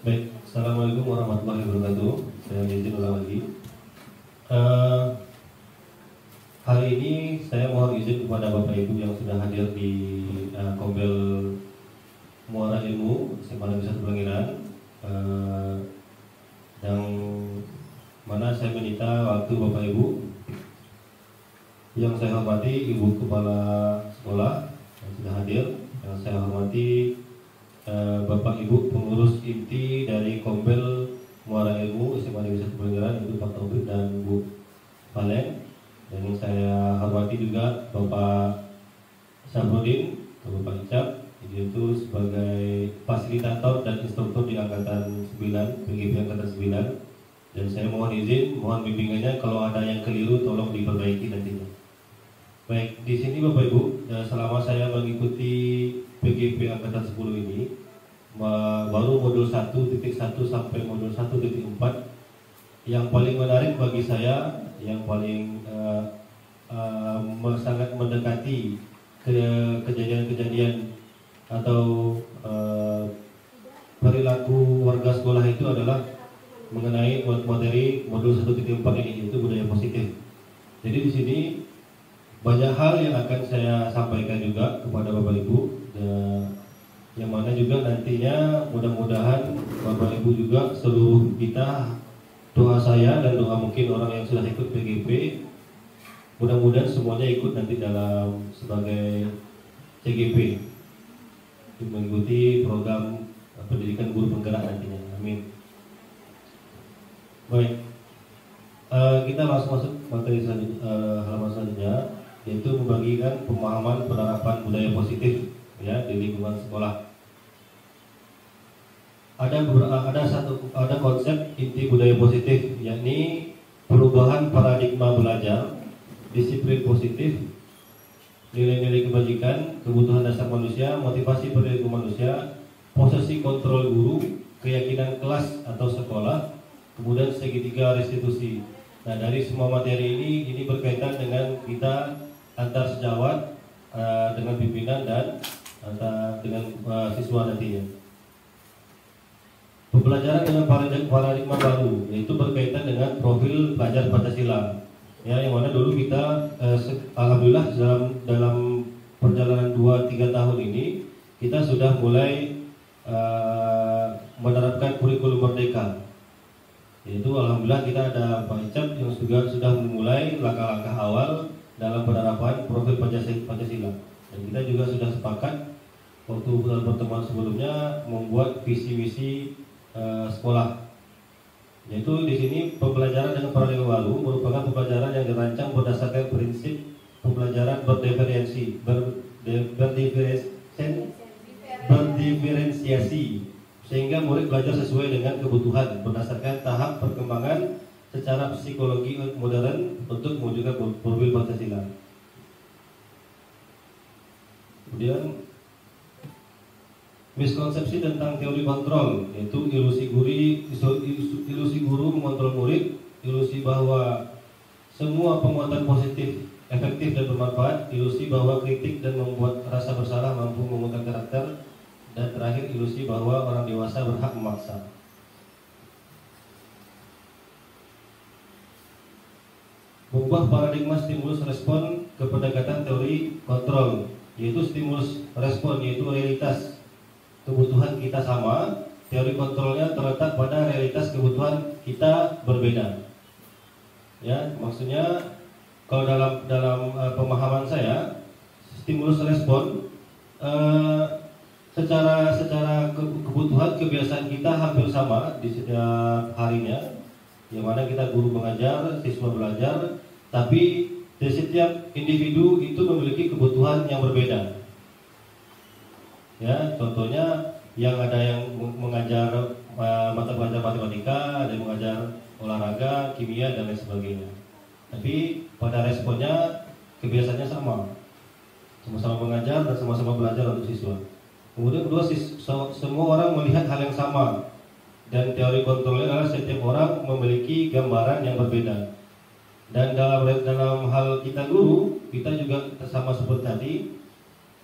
Baik, Assalamualaikum warahmatullahi wabarakatuh. Saya izin ulang lagi. Eh, Hari ini saya mohon izin kepada Bapak Ibu yang sudah hadir di Kombel Muara Ilmu SMA Negeri 1 Pelangiran, yang mana saya minta waktu Bapak Ibu. Yang saya hormati Ibu Kepala Sekolah yang sudah hadir, yang saya hormati Bapak Ibu pengurus inti dari Kombel Muara Ilmu SMA Negeri 1 Pelangiran, itu Pak Taufik dan Bu Valen. Dan yang saya hormati juga Bapak Sabrudin atau Bapak Icap, yaitu sebagai fasilitator dan instruktur di Angkatan 9, PGP Angkatan 9. Dan saya mohon izin, mohon bimbingannya kalau ada yang keliru tolong diperbaiki nantinya. Baik, di sini Bapak Ibu, selama saya mengikuti PGP Angkatan 10 ini, baru modul 1.1 sampai modul 1.4, yang paling menarik bagi saya, yang paling sangat mendekati kejadian-kejadian atau perilaku warga sekolah itu adalah mengenai materi modul 1.4 ini, yaitu budaya positif. Jadi di sini banyak hal yang akan saya sampaikan juga kepada Bapak Ibu, yang mana juga nantinya mudah-mudahan Bapak Ibu juga seluruh kita, doa saya dan doa mungkin orang yang sudah ikut PGP, mudah-mudahan semuanya ikut nanti dalam sebagai CGP mengikuti program pendidikan guru penggerak nantinya. Amin. Baik, kita langsung masuk materi halaman selanjutnya, yaitu membagikan pemahaman penerapan budaya positif ya di lingkungan sekolah. Ada konsep inti budaya positif, yakni perubahan paradigma belajar, disiplin positif, nilai-nilai kebajikan, kebutuhan dasar manusia, motivasi perilaku manusia, posisi kontrol guru, keyakinan kelas atau sekolah, kemudian segitiga restitusi. Nah, dari semua materi ini berkaitan dengan kita antar sejawat, dengan pimpinan dan dengan siswa nantinya. Pembelajaran dengan paradigma baru, yaitu berkaitan dengan profil pelajar Pancasila. Ya, yang mana dulu kita alhamdulillah dalam perjalanan 2-3 tahun ini kita sudah mulai menerapkan kurikulum merdeka. Yaitu alhamdulillah kita ada Pak Icap yang sudah memulai langkah-langkah awal dalam penerapan profil Pancasila. Dan kita juga sudah sepakat waktu dalam pertemuan sebelumnya membuat visi misi sekolah. Yaitu di sini pembelajaran dengan paradigma baru merupakan pembelajaran yang dirancang berdasarkan prinsip pembelajaran berdiferensiasi, sehingga murid belajar sesuai dengan kebutuhan berdasarkan tahap perkembangan secara psikologi modern untuk mewujudkan profil Pancasila. Kemudian miskonsepsi tentang teori kontrol, yaitu ilusi guru mengontrol murid, ilusi bahwa semua penguatan positif efektif dan bermanfaat, ilusi bahwa kritik dan membuat rasa bersalah mampu membentuk karakter, dan terakhir ilusi bahwa orang dewasa berhak memaksa. Mengubah paradigma stimulus respon ke pendekatan teori kontrol, yaitu stimulus respon, yaitu realitas kebutuhan kita sama, teori kontrolnya terletak pada realitas kebutuhan kita berbeda. Ya, maksudnya kalau dalam pemahaman saya, stimulus respon secara kebutuhan kebiasaan kita hampir sama di setiap harinya, yang mana kita guru mengajar, siswa belajar, tapi di setiap individu itu memiliki kebutuhan yang berbeda. Ya, contohnya yang ada yang mengajar mata pelajaran matematika, ada yang mengajar olahraga, kimia dan lain sebagainya. Tapi pada responnya kebiasaannya sama mengajar dan sama-sama belajar untuk siswa. Kemudian kedua, semua orang melihat hal yang sama, dan teori kontrolnya adalah setiap orang memiliki gambaran yang berbeda. Dan dalam hal kita guru, kita juga sama seperti tadi.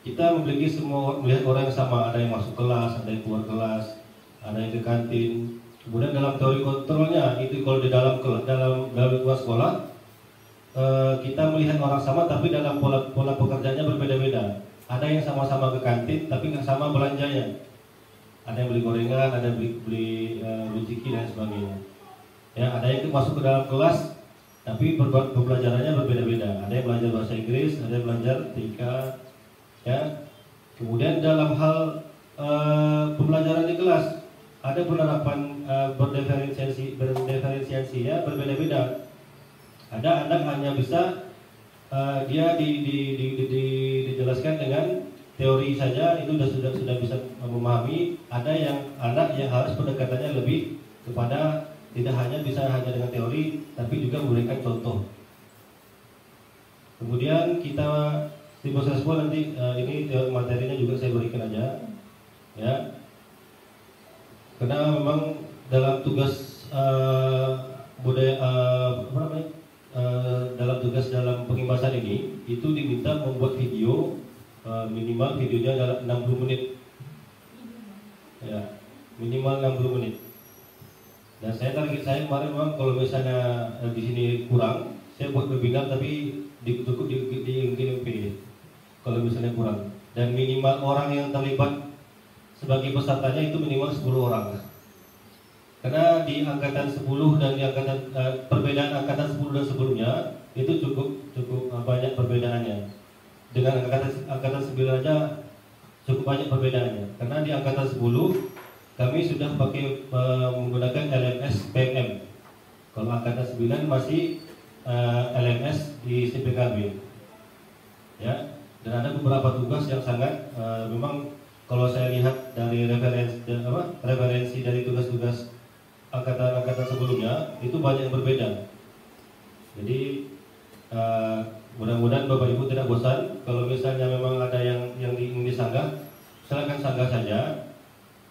Kita memiliki semua melihat orang yang sama, ada yang masuk kelas, ada yang keluar kelas, ada yang ke kantin. Kemudian dalam teori kontrolnya itu kalau di dalam luar sekolah kita melihat orang sama tapi dalam pola pekerjaannya berbeda-beda. Ada yang sama-sama ke kantin tapi nggak sama belanjanya. Ada yang beli gorengan, ada yang beli ciki dan sebagainya. Ya, ada yang masuk ke dalam kelas tapi pembelajarannya berbeda-beda. Ada yang belajar bahasa Inggris, ada yang belajar TK, ya. Kemudian dalam hal pembelajaran di kelas ada penerapan berdiferensiasi ya, berbeda-beda. Ada anak hanya bisa dia dijelaskan dengan teori saja, itu sudah bisa memahami. Ada yang anak yang harus pendekatannya lebih kepada tidak hanya bisa hanya dengan teori, tapi juga memberikan contoh. Kemudian kita di proses nanti ini materinya juga saya berikan aja, ya. Karena memang dalam tugas dalam pengimbasan ini itu diminta membuat video minimal videonya adalah 60 menit, ya, minimal 60 menit. Dan target saya kemarin memang kalau misalnya di sini kurang, saya buat webinar tapi cukup di kalau misalnya kurang. Dan minimal orang yang terlibat sebagai pesertanya itu minimal 10 orang. Karena di angkatan 10 dan di angkatan perbedaan angkatan 10 dan sebelumnya itu cukup banyak perbedaannya. Dengan angkatan 9 aja cukup banyak perbedaannya. Karena di angkatan 10 kami sudah pakai menggunakan LMS PMM. Kalau angkatan 9 masih LMS di CPKB. Ya, dan ada beberapa tugas yang sangat memang kalau saya lihat dari referensi dari tugas-tugas angkatan sebelumnya itu banyak yang berbeda. Jadi mudah-mudahan Bapak Ibu tidak bosan. Kalau misalnya memang ada yang ingin disanggah, silakan sanggah saja.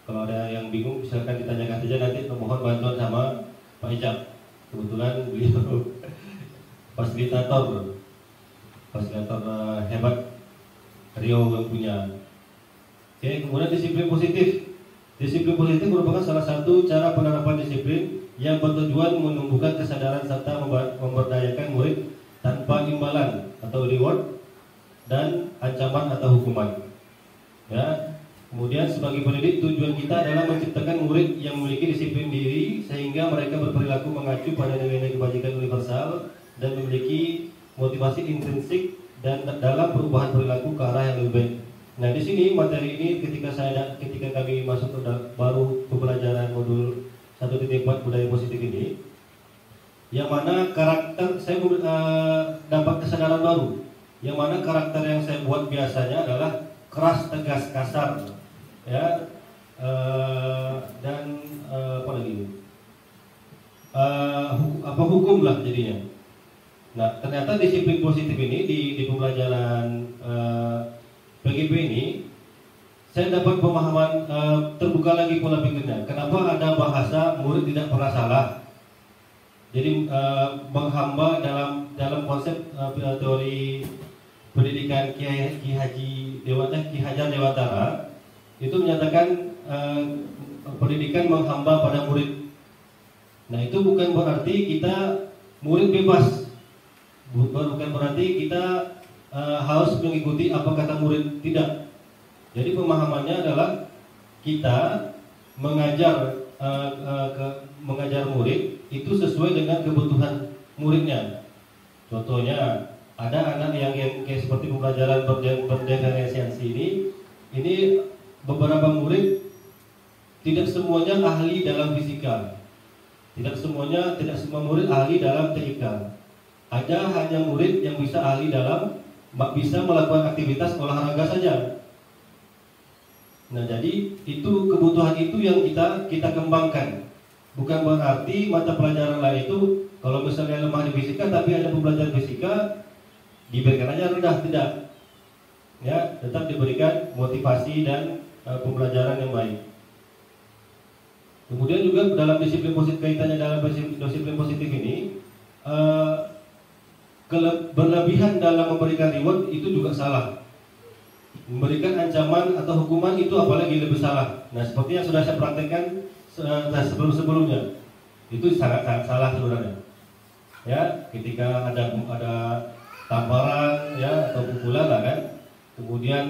Kalau ada yang bingung silakan ditanyakan saja, nanti mohon bantuan sama Pak Icap. Kebetulan beliau fasilitator hebat Rio yang punya. Oke, kemudian disiplin positif. Disiplin positif merupakan salah satu cara penerapan disiplin yang bertujuan menumbuhkan kesadaran serta memberdayakan murid tanpa imbalan atau reward dan ancaman atau hukuman. Ya. Kemudian sebagai pendidik tujuan kita adalah menciptakan murid yang memiliki disiplin diri sehingga mereka berperilaku mengacu pada nilai-nilai kebajikan universal dan memiliki motivasi intrinsik dan dalam perubahan perilaku ke arah yang lebih baik. Nah, di sini materi ini ketika kami masuk ke baru pembelajaran modul 1.4 budaya positif ini, yang mana karakter saya dapat kesadaran baru, yang mana karakter yang saya buat biasanya adalah keras, tegas, kasar, ya, dan apa lagi? Hukum lah jadinya. Nah, ternyata disiplin positif ini di pembelajaran PGP ini saya dapat pemahaman terbuka lagi pola pikirnya. Kenapa ada bahasa murid tidak pernah salah? Jadi menghamba dalam konsep teori pendidikan Ki Hajar Dewantara itu menyatakan pendidikan menghamba pada murid. Nah, itu bukan berarti kita murid bebas, bukan berarti kita harus mengikuti apa kata murid, tidak. Jadi pemahamannya adalah kita mengajar murid itu sesuai dengan kebutuhan muridnya. Contohnya ada anak yang kayak seperti pembelajaran berdiferensiasi ini beberapa murid tidak semuanya ahli dalam fisika, tidak semua murid ahli dalam TIK. Ada hanya murid yang bisa ahli dalam bisa melakukan aktivitas olahraga saja. Nah, jadi itu kebutuhan itu yang kita kembangkan. Bukan berarti mata pelajaran lain itu kalau misalnya lemah di fisika tapi ada pembelajaran fisika diberikan aja rendah, tidak. Ya, tetap diberikan motivasi dan pembelajaran yang baik. Kemudian juga dalam disiplin positif, kaitannya dalam disiplin positif ini berlebihan dalam memberikan reward itu juga salah. memberikan ancaman atau hukuman itu apalagi lebih salah. Nah, seperti yang sudah saya praktekkan sebelum-sebelumnya, itu sangat salah sebenarnya. Ya, ketika ada tamparan ya atau pukulan lah kan, kemudian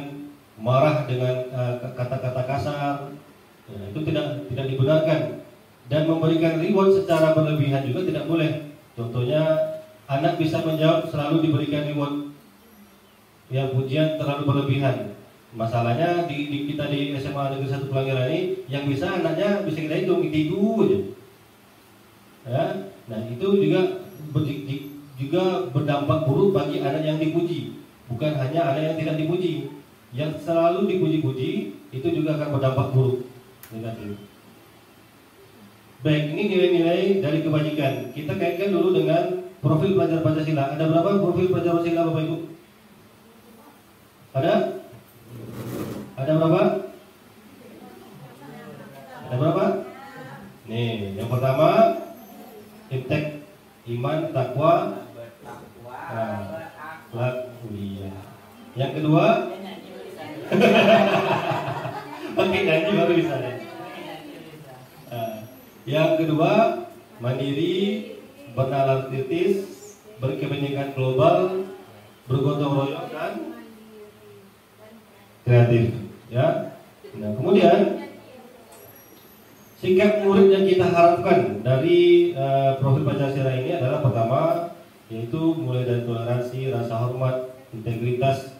marah dengan kata-kata kasar, ya, itu tidak dibenarkan. Dan memberikan reward secara berlebihan juga tidak boleh. Contohnya, anak bisa menjawab selalu diberikan reward, ya pujian terlalu berlebihan. Masalahnya kita di SMA Negeri 1 Pelangiran ini, yang bisa anaknya bisa kita hitung itu aja. Ya, nah itu juga berdampak buruk bagi anak yang dipuji. Bukan hanya anak yang tidak dipuji, yang selalu dipuji-puji itu juga akan berdampak buruk, negatif. Baik, ini nilai-nilai dari kebajikan. Kita kaitkan dulu dengan profil pelajar Pancasila. Ada berapa profil pelajar Pancasila, Bapak Ibu? Ada? Ada berapa? Ada berapa? Nih, yang pertama Intek iman, takwa, akhlak, mulia. Yang kedua, pakai nyanyi baru bisa deh. Yang kedua, mandiri, bernalar kritis, berkepentingan global, bergotong royong dan kreatif. Ya. Nah, kemudian sikap murid yang kita harapkan dari profil Pancasila ini adalah pertama, yaitu mulai dari toleransi, rasa hormat, integritas,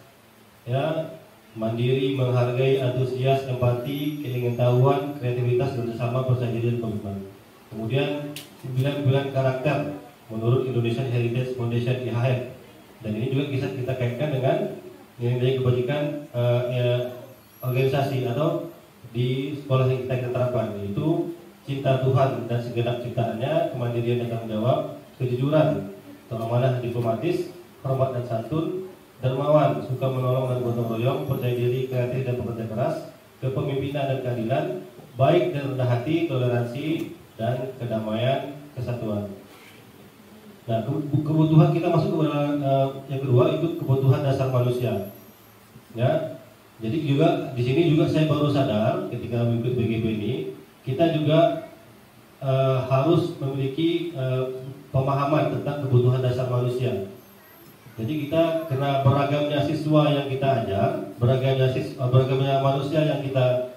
ya, mandiri, menghargai, antusias, empati, keingintahuan, kreativitas, bersama, percaya diri, dan komitmen. Kemudian 9 karakter menurut Indonesian Heritage Foundation IHF, dan ini juga bisa kita kaitkan dengan nilai kebajikan organisasi atau di sekolah yang kita terapkan, yaitu cinta Tuhan dan segenap ciptaannya, kemandirian dan tanggung jawab, kejujuran, amanah diplomatis, hormat dan santun, dermawan, suka menolong dan gotong royong, percaya diri, kreatif dan pekerja keras, kepemimpinan dan keadilan, baik dan rendah hati, toleransi dan kedamaian, kesatuan. Nah, kebutuhan kita masuk ke yang kedua, itu kebutuhan dasar manusia. Ya, jadi juga di sini juga saya baru sadar ketika mengikuti BGP ini, kita juga harus memiliki pemahaman tentang kebutuhan dasar manusia. Jadi kita kena beragamnya siswa yang kita ajar, beragamnya manusia yang kita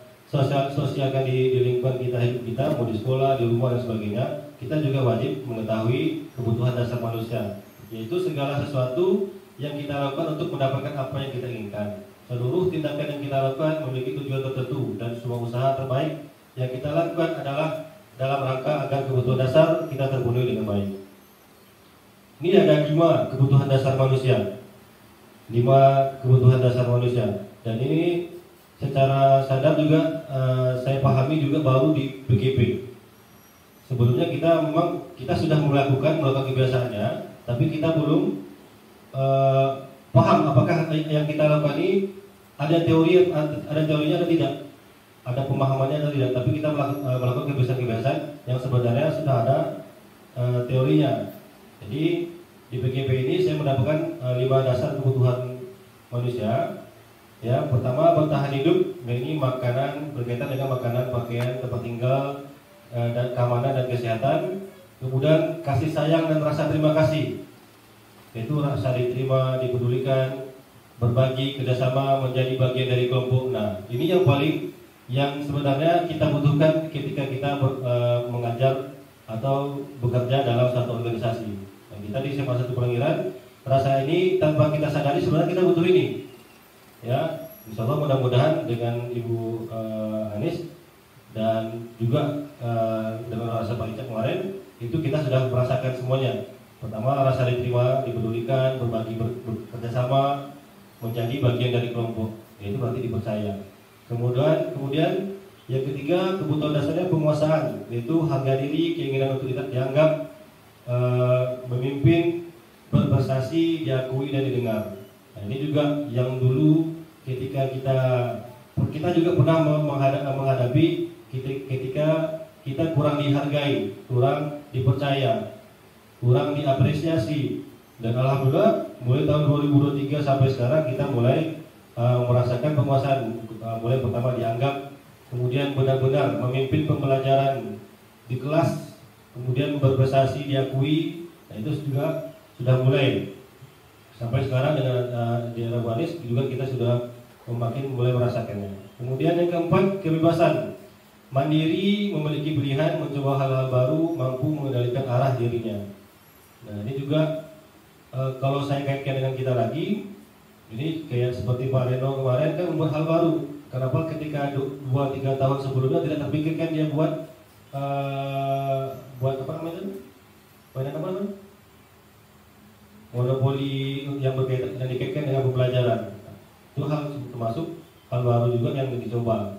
sosialkan di lingkungan kita, hidup kita, mau di sekolah, di rumah dan sebagainya. Kita juga wajib mengetahui kebutuhan dasar manusia, yaitu segala sesuatu yang kita lakukan untuk mendapatkan apa yang kita inginkan. Seluruh tindakan yang kita lakukan memiliki tujuan tertentu, dan semua usaha terbaik yang kita lakukan adalah dalam rangka agar kebutuhan dasar kita terpenuhi dengan baik. Ini ada 5 kebutuhan dasar manusia, 5 kebutuhan dasar manusia, dan ini secara sadar juga saya pahami juga baru di BGP. Sebelumnya kita sudah melakukan kebiasaannya, tapi kita belum paham apakah yang kita lakukan ini ada teorinya atau tidak, ada pemahamannya atau tidak. Tapi kita melakukan kebiasaan-kebiasaan yang sebenarnya sudah ada teorinya. Jadi di BGP ini saya mendapatkan 5 dasar kebutuhan manusia. Ya, pertama bertahan hidup, ini makanan, berkaitan dengan makanan, pakaian, tempat tinggal, dan keamanan dan kesehatan. Kemudian kasih sayang dan rasa terima kasih, yaitu rasa diterima, dipedulikan, berbagi, kerjasama, menjadi bagian dari kelompok. Nah, ini yang sebenarnya kita butuhkan ketika kita mengajar atau bekerja dalam satu organisasi. Nah, kita di SMA 1 Pelangiran, rasa ini tanpa kita sadari sebenarnya kita butuh ini. Ya, insyaallah mudah-mudahan dengan Ibu Anis dan juga dengan rasa Pak Icak kemarin, itu kita sudah merasakan semuanya. Pertama, rasa diterima, dipedulikan, berbagi, bekerjasama, menjadi bagian dari kelompok, yaitu berarti dipercaya. Kemudian yang ketiga, kebutuhan dasarnya penguasaan, yaitu harga diri, keinginan untuk dianggap, memimpin, berprestasi, diakui dan didengar. Nah, ini juga yang dulu ketika kita juga pernah menghadapi ketika kita kurang dihargai, kurang dipercaya, kurang diapresiasi. Dan alhamdulillah mulai tahun 2023 sampai sekarang kita mulai merasakan penguasaan, mulai pertama dianggap, kemudian benar-benar memimpin pembelajaran di kelas, kemudian berprestasi diakui. Nah, itu juga sudah mulai sampai sekarang dengan di era Bu Anies juga kita sudah makin mulai merasakannya. Kemudian yang keempat, kebebasan, mandiri, memiliki pilihan, mencoba hal-hal baru, mampu mengendalikan arah dirinya. Nah, ini juga kalau saya kaitkan dengan kita lagi, ini kayak seperti Pak Reno kemarin kan membuat hal baru. Kenapa ketika 2-3 tahun sebelumnya tidak terpikirkan dia buat apa namanya? Banyak apa namanya? Monopoli yang berkaitan dan dikaitkan dengan pembelajaran. Itu hal termasuk hal baru juga yang dicoba.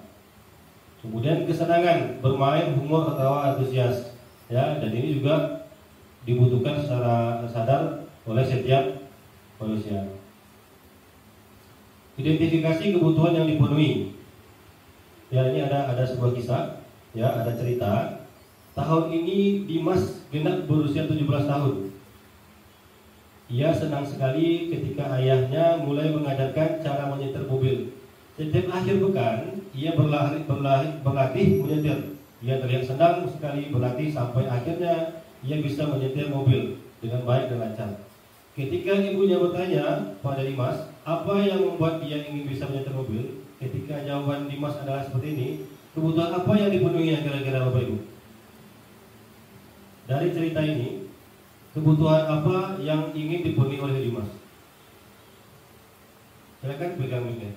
Kemudian kesenangan, bermain, humor, ketawa, antusias, ya, dan ini juga dibutuhkan secara sadar oleh setiap manusia. Identifikasi kebutuhan yang dipenuhi. Ya, ini ada sebuah kisah, ya, ada cerita. Tahun ini Dimas genap berusia 17 tahun. Ia senang sekali ketika ayahnya mulai mengajarkan cara menyetir mobil. Setiap akhir pekan, ia berlatih menyetir. Ia terlihat senang sekali berlatih sampai akhirnya ia bisa menyetir mobil dengan baik dan lancar. Ketika ibunya bertanya pada Dimas, apa yang membuat dia ingin bisa menyetir mobil? Ketika jawaban Dimas adalah seperti ini, kebutuhan apa yang dipenuhi kira-kira Bapak Ibu? Dari cerita ini, kebutuhan apa yang ingin dipenuhi oleh Dimas? Silakan pegang mic-nya.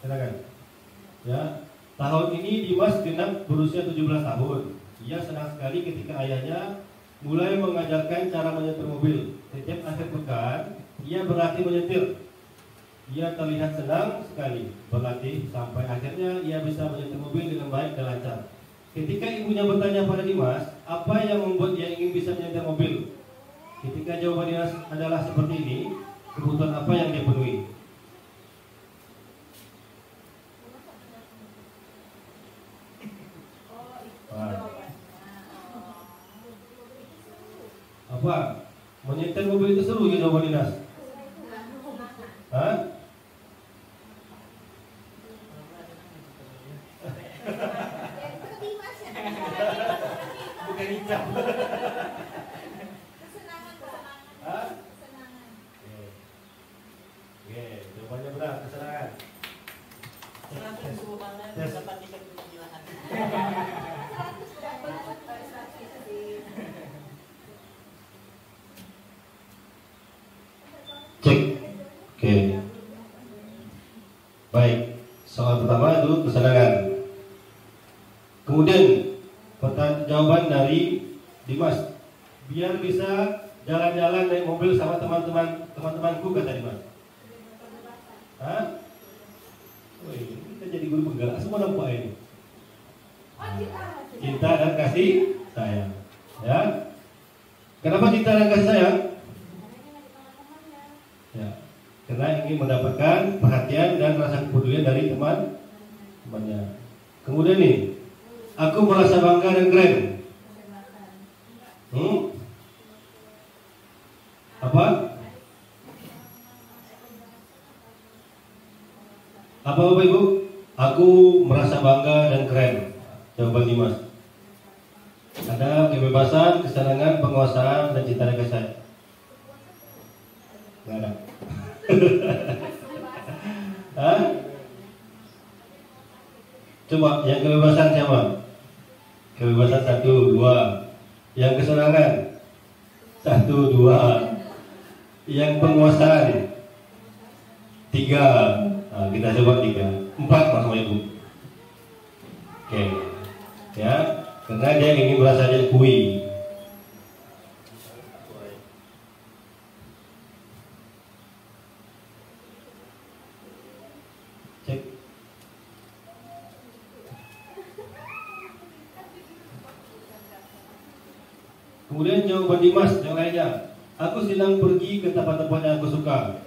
Silakan. Ya, tahun ini Dimas genap berusia 17 tahun. Ia senang sekali ketika ayahnya mulai mengajarkan cara menyetir mobil. Setiap akhir pekan, ia berlatih menyetir. Ia terlihat senang sekali berlatih sampai akhirnya ia bisa menyetir mobil dengan baik dan lancar. Ketika ibunya bertanya pada Dimas, apa yang membuat dia ingin bisa menyetir mobil? Ketika jawaban Dimas adalah seperti ini, kebutuhan apa yang dia penuhi? Apa? Menyetir mobil itu seru ya jawaban Dinas? Hah? Bukan hijab. Kesenangan. Hah? Oke, jawabannya benar, kesenangan. Dapat tiket pemilihan. Cek. Oke. Baik. Soal pertama itu kesenangan. Kemudian jawaban dari Dimas, biar bisa jalan-jalan naik mobil sama teman-temanku, kata Dimas. Hah? Wih, kita jadi guru penggerak semua nampak ini. Cinta dan kasih sayang. Ya. Kenapa cinta dan kasih sayang? Ya, karena ingin mendapatkan perhatian dan rasa kepedulian dari teman-temannya. Kemudian nih, aku merasa bangga dan keren. Apa? Apa Bapak Ibu? Aku merasa bangga dan keren. Jawaban Dimas. Ada kebebasan, kesenangan, penguasaan, dan cinta dan kasih sayang. Nggak ada. Hah? Coba yang kebebasan siapa? Kebebasan 1, 2. Yang kesenangan 1, 2. Yang penguasaan 3. Nah, kita coba 3, 4 Mas Ibu. Oke. Ya, karena dia ingin merasa diakui. Kemudian jawaban Dimas yang lainnya, aku sedang pergi ke tempat-tempat yang aku suka.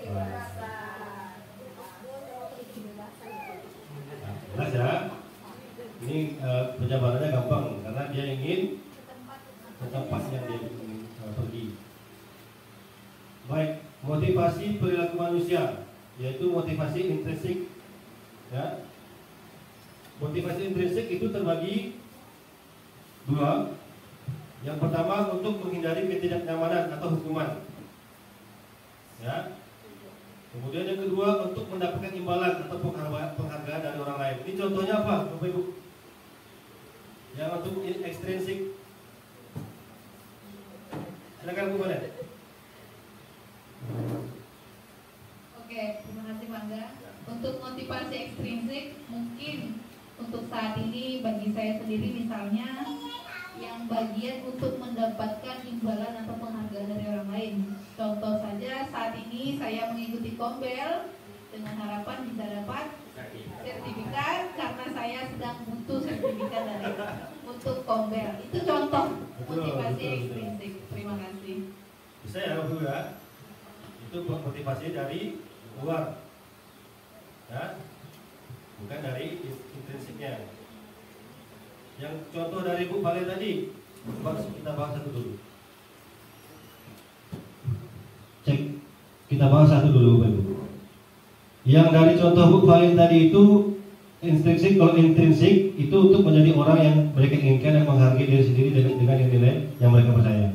Jelas ya. Ini penjabarannya gampang karena dia ingin ke tempat yang dia ingin pergi. Baik, motivasi perilaku manusia, yaitu motivasi intrinsik. Ya. Motivasi intrinsik itu terbagi dua. Yang pertama untuk menghindari ketidaknyamanan atau hukuman. Ya. Kemudian yang kedua untuk mendapatkan imbalan atau penghargaan dari orang lain. Ini contohnya apa, Bapak Ibu? Yang untuk ekstrinsik. Silakan Bu Mada. Oke, terima kasih Mangga. Untuk motivasi ekstrinsik, mungkin untuk saat ini bagi saya sendiri misalnya yang bagian untuk mendapatkan imbalan atau penghargaan dari orang lain. Contoh saja saat ini saya mengikuti Kombel dengan harapan bisa dapat sertifikat karena saya sedang butuh sertifikat dari untuk Kombel. Itu contoh motivasi ekstrinsik. Terima kasih. Bisa ya Bu ya? Itu motivasi dari luar. Ya. Bukan dari intrinsiknya. Yang contoh dari Bu Valen tadi, kita bahas satu dulu. Cek, kita bahas satu dulu Bapak Ibu. Yang dari contoh Bu Valen tadi itu intrinsik. Kalau intrinsik itu untuk menjadi orang yang mereka inginkan dan menghargai diri sendiri dengan nilai yang mereka percaya.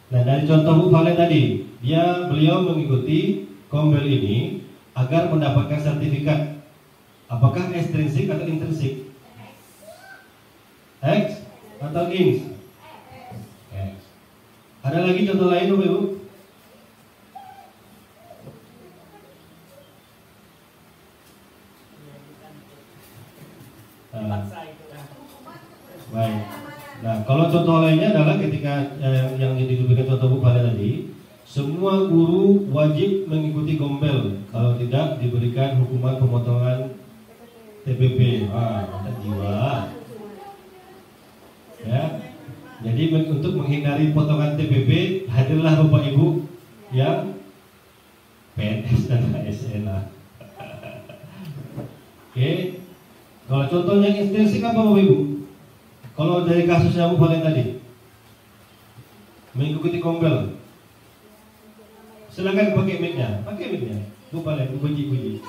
Nah dari contoh Bu Valen tadi, beliau mengikuti Kombel ini agar mendapatkan sertifikat. Apakah ekstrinsik atau intrinsik? X atau ins? X. Ada lagi contoh lain Bapak Ibu? Baik. Nah, kalau contoh lainnya adalah ketika yang diberikan contoh Bu Valen tadi, semua guru wajib mengikuti Kombel. Kalau tidak diberikan hukuman pemotongan TPP. Jiwa. Ya, jadi untuk menghindari potongan TPP, hadirlah Bapak Ibu yang PNS dan ASN. Oke, kalau contohnya intrinsik apa Bapak Ibu? Kalau dari kasus yang Bu Valen tadi, mengikuti Kombel, silakan pakai mic-nya, Bu Valen, puji.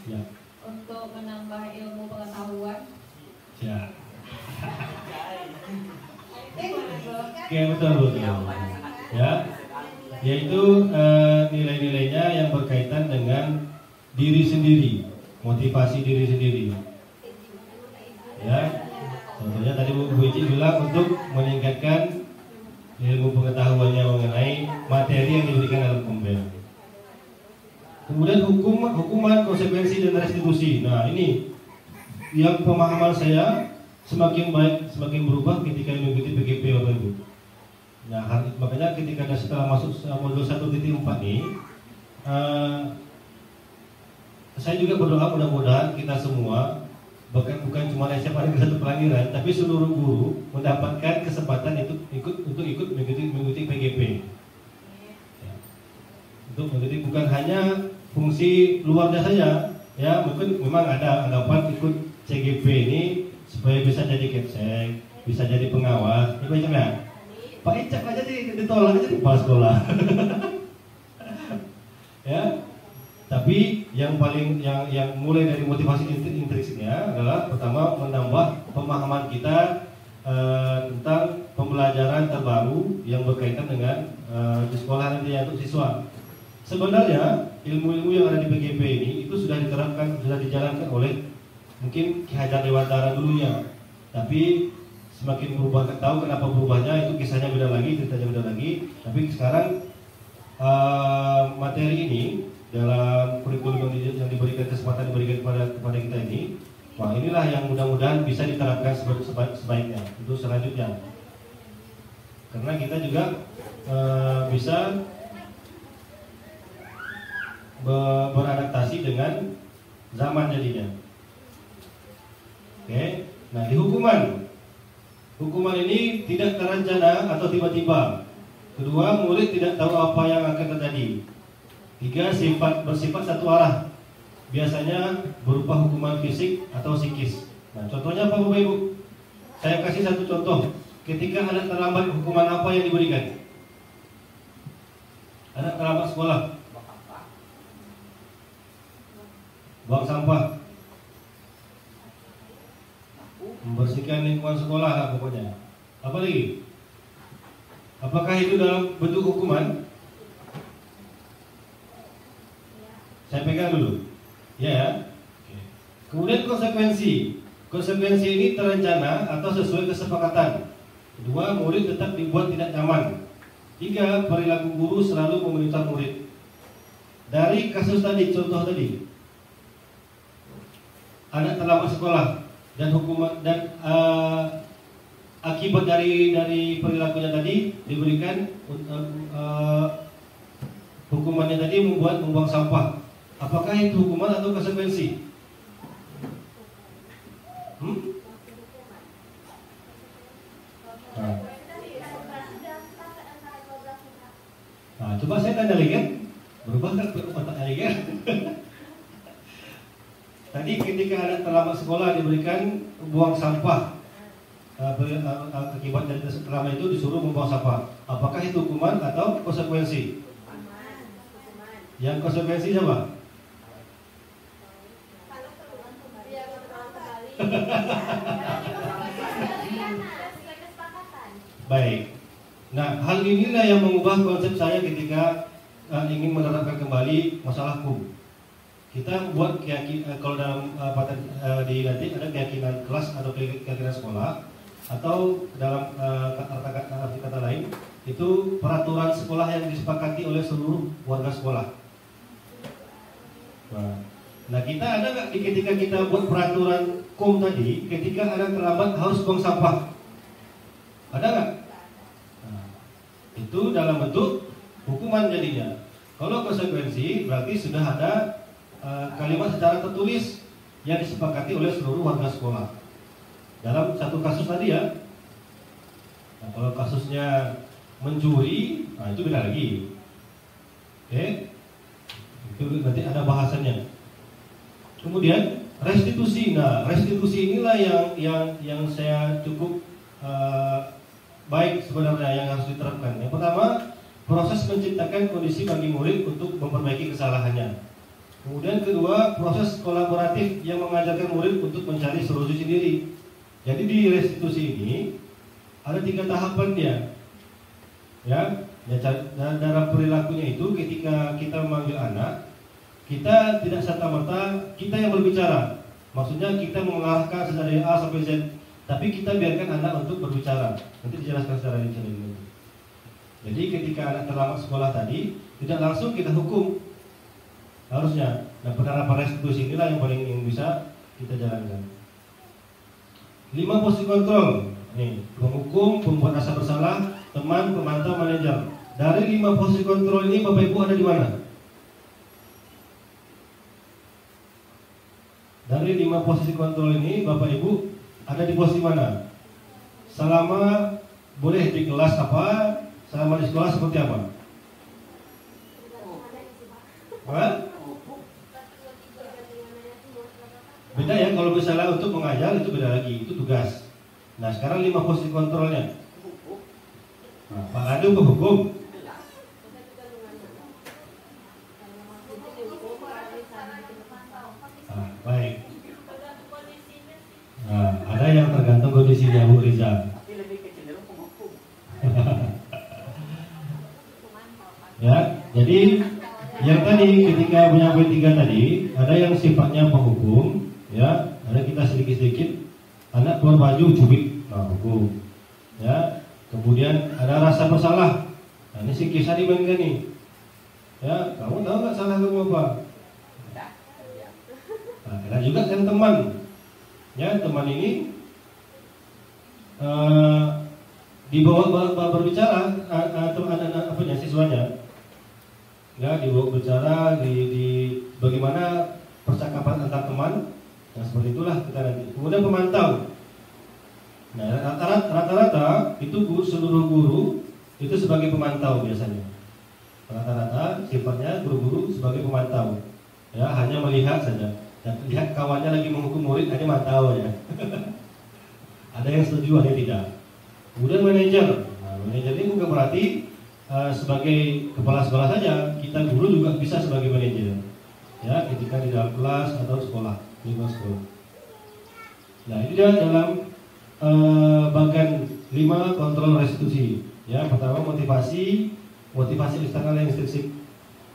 Ya. Untuk menambah ilmu pengetahuan. Ya. Oke, betul. Ya. Yaitu nilai-nilainya yang berkaitan dengan diri sendiri, motivasi diri sendiri. Ya. Contohnya tadi Bu Ici bilang untuk meningkatkan ilmu pengetahuannya mengenai materi yang diberikan dalam Kombel. Kemudian hukuman, konsekuensi dan restitusi. Nah ini yang pemahaman saya semakin baik, semakin berubah ketika mengikuti PGP Bapak Ibu. Nah makanya ketika setelah masuk modul 1.4 nih, saya juga berdoa mudah-mudahan kita semua bukan cuma SMA Negeri 1 Pelangiran, tapi seluruh guru mendapatkan kesempatan untuk ikut mengikuti PGP. Ya. Untuk mengikuti bukan hanya fungsi luarnya saja, ya mungkin memang ada anggapan ikut CGP ini supaya bisa jadi kepsek, bisa jadi pengawas, itu macam ya. Pak Icak aja ditolak aja di kepala sekolah. Ya, tapi yang mulai dari motivasi intrinsiknya adalah pertama menambah pemahaman kita tentang pembelajaran terbaru yang berkaitan dengan di sekolah nanti untuk siswa. Sebenarnya ilmu-ilmu yang ada di PGP ini itu sudah diterapkan, sudah dijalankan oleh mungkin Ki Hajar Dewantara dulunya. Tapi semakin berubah, tahu kenapa berubahnya itu kisahnya beda lagi, ceritanya beda lagi. Tapi sekarang materi ini dalam kurikulum yang diberikan kesempatan diberikan kepada kita ini, wah inilah yang mudah-mudahan bisa diterapkan sebaiknya untuk selanjutnya. Karena kita juga bisa beradaptasi dengan zaman jadinya. Oke, nah di hukuman ini tidak terencana atau tiba-tiba. Kedua, murid tidak tahu apa yang akan terjadi. Tiga, bersifat satu arah. Biasanya berupa hukuman fisik atau psikis. Nah, contohnya apa Bapak Ibu? Saya kasih satu contoh. ketika anak terlambat, hukuman apa yang diberikan? Anak terlambat sekolah, buang sampah, membersihkan lingkungan sekolah lah pokoknya. Apa lagi? Apakah itu dalam bentuk hukuman? Saya pegang dulu. Ya. Kemudian konsekuensi. Konsekuensi ini terencana atau sesuai kesepakatan. 2. Murid tetap dibuat tidak nyaman. 3. Perilaku guru selalu memonitor murid. Dari kasus tadi, contoh tadi, anak terlambat sekolah dan hukuman dan akibat dari perilakunya tadi diberikan hukumannya tadi membuang sampah. Apakah itu hukuman atau konsekuensi? Nah, coba saya tanya lagi kan, berubah kan otaknya lagi kan? Tadi ketika anak terlambat sekolah diberikan buang sampah, akibat dari terlambat itu disuruh membuang sampah. Apakah itu hukuman atau konsekuensi? Yang konsekuensi siapa? Baik. Nah, hal inilah yang mengubah konsep saya ketika ingin menerapkan kembali masalah hukum. Kita buat kalau dalam di nanti ada keyakinan kelas atau keyakinan sekolah, atau dalam arti kata lain itu peraturan sekolah yang disepakati oleh seluruh warga sekolah. Nah, kita ada nggak ketika kita buat peraturan kom tadi, ketika anak terlambat harus buang sampah, ada nggak? Nah, itu dalam bentuk hukuman jadinya. Kalau konsekuensi berarti sudah ada kalimat secara tertulis yang disepakati oleh seluruh warga sekolah. Dalam satu kasus tadi ya. Nah, kalau kasusnya mencuri, nah itu beda lagi. Itu berarti ada bahasanya. Kemudian restitusi. Nah, restitusi inilah yang saya cukup baik sebenarnya yang harus diterapkan. Yang pertama, proses menciptakan kondisi bagi murid untuk memperbaiki kesalahannya. Kemudian kedua, proses kolaboratif yang mengajarkan murid untuk mencari solusi sendiri. Jadi di restitusi ini ada 3 tahapan dia. Ya, dalam perilakunya itu ketika kita memanggil anak, kita tidak serta-merta kita yang berbicara. Maksudnya kita mengarahkan dari A sampai Z, tapi kita biarkan anak untuk berbicara. Nanti dijelaskan secara rinci. Jadi ketika anak terlambat sekolah tadi, tidak langsung kita hukum. Harusnya. Nah, penerapan restitusi inilah yang bisa kita jalankan. 5 posisi kontrol. Nih, penghukum, pembuat rasa bersalah, teman, pemantau, manajer. Dari 5 posisi kontrol ini Bapak Ibu ada di mana? Dari 5 posisi kontrol ini Bapak Ibu ada di posisi mana? Selama boleh di kelas apa? Selama di sekolah seperti apa? Hah? Beda ya, kalau misalnya untuk mengajar itu beda lagi, itu tugas. Nah, sekarang 5 posisi kontrolnya. Nah, Pak Adu penghukum. Nah, baik. Nah, ada yang tergantung kondisinya Bu Riza. Ya, jadi yang tadi ketika menyampaikan 3 tadi, ada yang sifatnya penghukum. Ya, ada kita sedikit-sedikit anak keluar baju cubit, nah hukum. Ya, kemudian ada rasa bersalah. Nah, ini si kisah dimainkan nih. Ya, kamu tahu nggak salah kamu apa? Nah, ada juga yang teman. Ya, teman ini dibawa berbicara atau anak apa siswanya. Ya, dibawa berbicara di bagaimana percakapan antar teman. Nah, seperti itulah kita nanti. Kemudian pemantau. Nah, rata-rata itu seluruh guru itu sebagai pemantau biasanya. Rata-rata sifatnya guru-guru sebagai pemantau. Ya, hanya melihat saja. Dan lihat kawannya lagi menghukum murid, hanya mantau ya. Ada yang setuju, ada yang tidak. Kemudian manajer. Nah, manajer ini bukan berarti sebagai kepala sekolah saja, kita guru juga bisa sebagai manajer. Ya, ketika di dalam kelas atau sekolah, di luar sekolah. Nah, ini dia dalam bagian 5 kontrol restitusi. Ya, pertama motivasi eksternal yang intrinsik.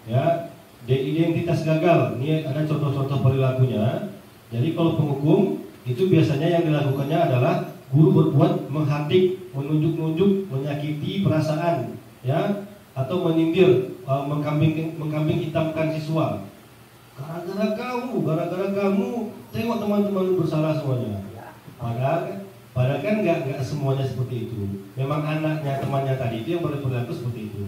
Ya, identitas gagal. Ini ada contoh-contoh perilakunya. Jadi kalau penghukum itu biasanya yang dilakukannya adalah guru berbuat menghardik, menunjuk-nunjuk, menyakiti perasaan, ya, atau menyindir, mengkambing hitamkan siswa. Gara-gara kamu, tengok teman-teman bersalah semuanya. Padahal kan nggak semuanya seperti itu. Memang anaknya, temannya tadi itu yang berperilaku seperti itu.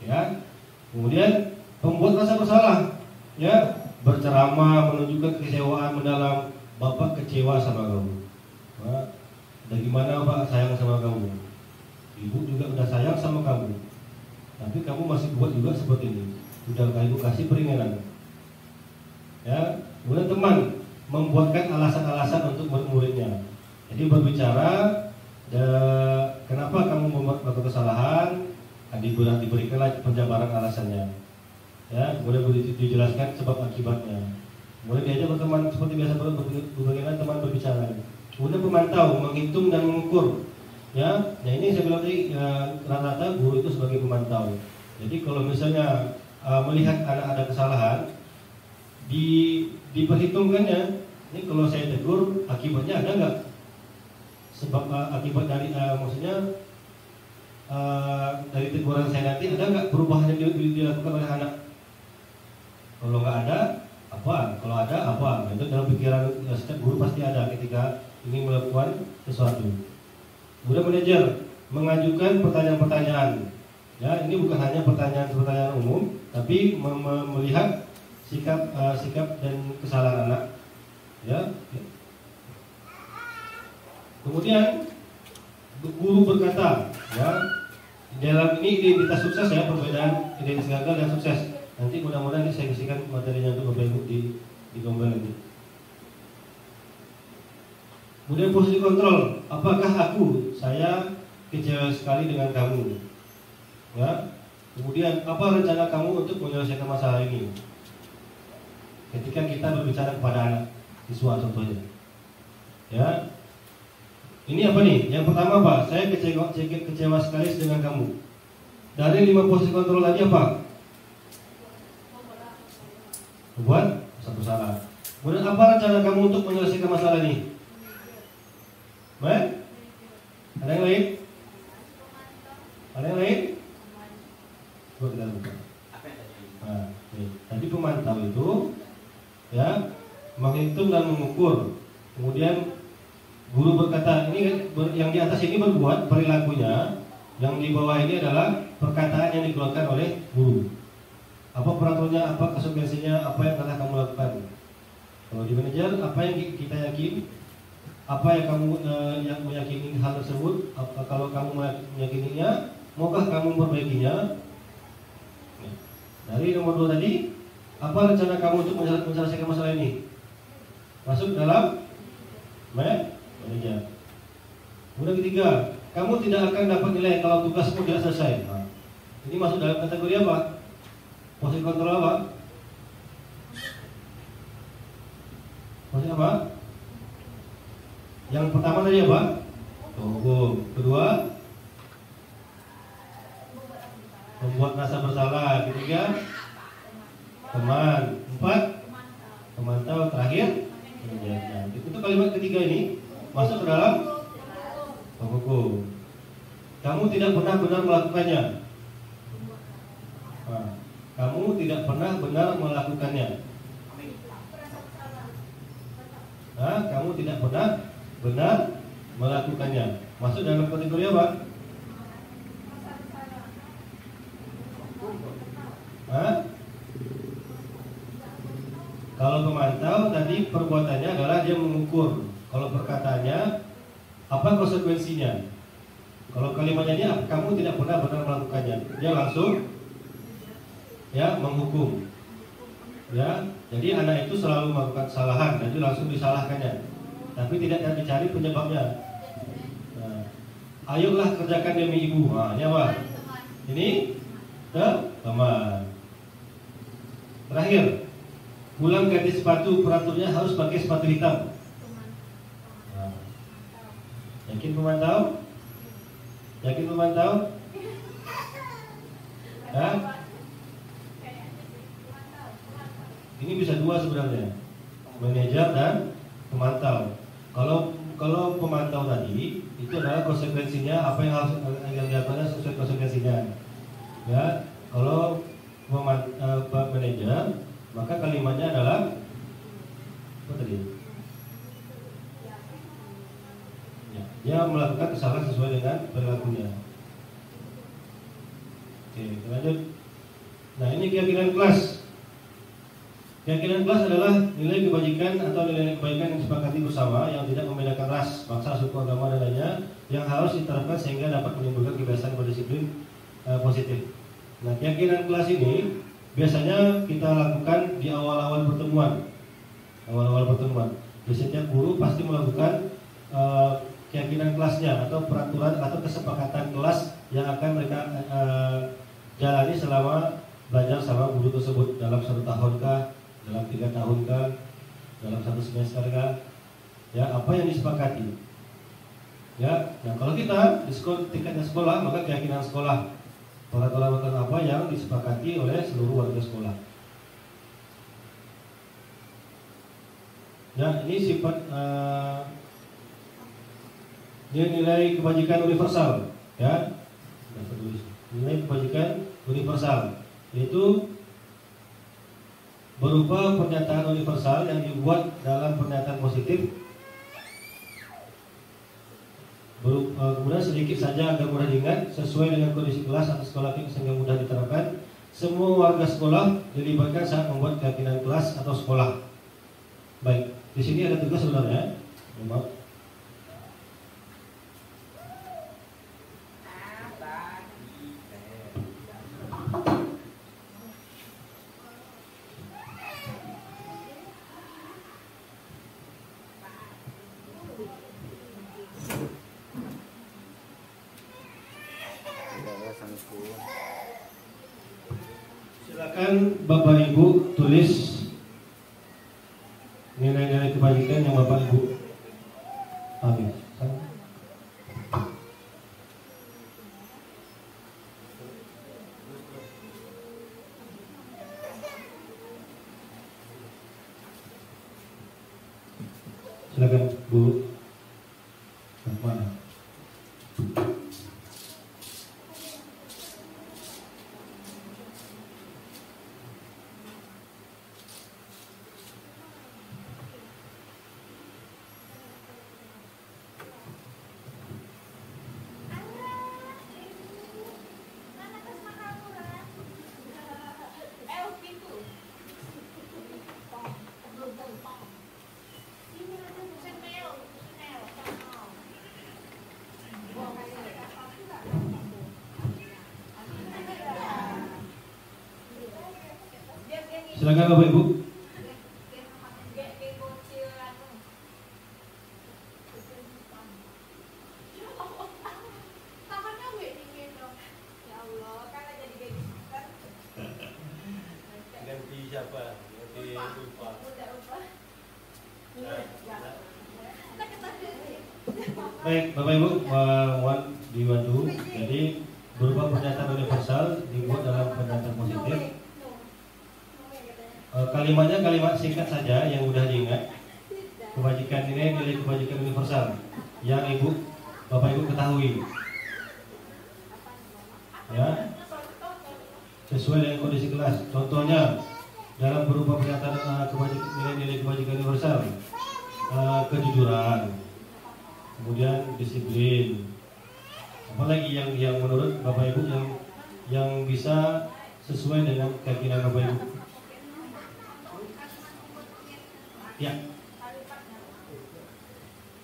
Ya, kemudian pembuat rasa bersalah, ya, berceramah, menunjukkan kekecewaan mendalam. Bapak kecewa sama kamu. Nah, bagaimana Pak sayang sama kamu? Ibu juga udah sayang sama kamu, tapi kamu masih buat juga seperti ini. Udah ibu kasih peringatan. Ya, kemudian teman membuatkan alasan-alasan untuk murid-muridnya. Jadi berbicara, kenapa kamu membuat suatu kesalahan, diberikanlah penjabaran alasannya. Ya, kemudian dijelaskan sebab akibatnya. Kemudian diajak berteman seperti biasa, bagaimana teman berbicara. Kemudian pemantau, menghitung dan mengukur. Ya, nah ini saya bilang tadi, rata-rata guru itu sebagai pemantau. Jadi kalau misalnya melihat ada kesalahan, diperhitungkannya. Ini kalau saya tegur, akibatnya ada nggak? Sebab akibat dari maksudnya dari teguran saya nanti ada nggak perubahan yang dilakukan oleh anak? Kalau nggak ada, apa? Kalau ada, apa? Itu dalam pikiran setiap guru pasti ada ketika ingin melakukan sesuatu. Kemudian manajer mengajukan pertanyaan-pertanyaan. Ya, ini bukan hanya pertanyaan umum, tapi melihat sikap dan kesalahan anak. Ya. Kemudian guru berkata, ya, dalam ini identitas sukses, ya, perbedaan identitas gagal dan sukses. Nanti mudah-mudahan saya kasihkan materinya untuk Bapak Ibu di Gombel nanti. Kemudian posisi kontrol, apakah saya kecewa sekali dengan kamu? Ya. Kemudian apa rencana kamu untuk menyelesaikan masalah ini? Ketika kita berbicara kepada anak siswa contohnya. Ya. Ini apa nih? Yang pertama Pak, saya kecewa sekali dengan kamu. Dari 5 posisi kontrol tadi apa? Membuat satu salah. Kemudian apa rencana kamu untuk menyelesaikan masalah ini? Ada yang lain? Ada yang lain? Coba kita buka. Nah, tadi pemantau itu, ya, menghitung dan mengukur. Kemudian guru berkata, ini yang di atas ini berbuat perilakunya, yang di bawah ini adalah perkataan yang dikeluarkan oleh guru. Apa peraturannya, apa konsekuensinya, apa yang telah kamu lakukan. Kalau di manajer, apa yang kita yakin, apa yang kamu yang meyakini hal tersebut, kalau kamu meyakininya, maukah kamu memperbaikinya. Dari nomor 2 tadi, apa rencana kamu untuk menyelesaikan masalah ini? Masuk dalam manajer. Kemudian ketiga, kamu tidak akan dapat nilai kalau tugasmu tidak selesai. Nah, ini masuk dalam kategori apa? Posisi kontrol apa? Posisi apa? Yang pertama tadi apa? Hukum. Kedua, membuat rasa bersalah. Ketiga, teman. 4, pemantau. Terakhir, nah, itu kalimat ketiga ini masuk ke dalam hukum. Kamu tidak pernah benar melakukannya. Nah, kamu tidak pernah benar melakukannya. Nah, kamu tidak pernah benar melakukannya. Masuk dalam kategori apa? Hah? Kalau pemantau tadi perbuatannya adalah dia mengukur. Kalau perkataannya apa konsekuensinya? Kalau kalimatnya ini kamu tidak pernah benar melakukannya, dia langsung, ya, menghukum. Ya, jadi anak itu selalu melakukan kesalahan, jadi langsung disalahkannya. Tapi tidak dicari penyebabnya. Nah, Ayolah kerjakan demi ibu. Nah, ini apa? Ini teman. Terakhir, pulang ganti sepatu, peraturnya harus pakai sepatu hitam. Nah, yakin pemantau? Yakin pemantau? Nah, ini bisa dua sebenarnya, manajer dan pemantau. Kalau pemantau tadi itu adalah konsekuensinya, apa yang harus dilakukan sesuai konsekuensinya. Ya, kalau manajer, maka kalimatnya adalah apa tadi? Ya, dia melakukan kesalahan sesuai dengan perilakunya. Oke, lanjut. Nah, ini keyakinan kelas. Keyakinan kelas adalah nilai kebajikan atau nilai kebaikan yang disepakati bersama yang tidak membedakan ras, bangsa, suku, agama, dan lainnya yang harus diterapkan sehingga dapat menimbulkan kebiasaan berdisiplin positif. Nah, keyakinan kelas ini biasanya kita lakukan di awal-awal pertemuan. Di setiap guru pasti melakukan keyakinan kelasnya atau peraturan atau kesepakatan kelas yang akan mereka jalani selama belajar sama guru tersebut dalam 1 tahun kah, dalam 3 tahun kah, dalam 1 semester kah, ya, apa yang disepakati. Ya, nah kalau kita di tingkatnya sekolah, maka keyakinan sekolah, peraturan apa yang disepakati oleh seluruh warga sekolah. Ya, ini sifat nilai kebajikan universal, ya, nilai kebajikan universal, yaitu berupa pernyataan universal yang dibuat dalam pernyataan positif, kemudian sedikit saja agar mudah diingat, sesuai dengan kondisi kelas atau sekolah sehingga mudah diterapkan. Semua warga sekolah dilibatkan saat membuat keyakinan kelas atau sekolah. Baik, di sini ada tugas sebenarnya. Silakan Bapak Ibu tulis nilai-nilai kebajikan yang Bapak Ibu ambil. Silakan Bu. Mana? Silakan Bapak Ibu. Ganti siapa? Ganti lupa. Baik, Bapak Ibu, mohon dibantu. Jadi berupa pernyataan universal dibuat dalam pernyataan positif. Kalimatnya kalimat singkat saja yang mudah diingat. Kebajikan ini nilai kebajikan universal yang Bapak Ibu ketahui, ya, sesuai dengan kondisi kelas. Contohnya dalam berupa pernyataan nilai kebajikan universal, kejujuran, kemudian disiplin. Apalagi yang menurut Bapak Ibu yang bisa sesuai dengan keyakinan Bapak Ibu. Ya,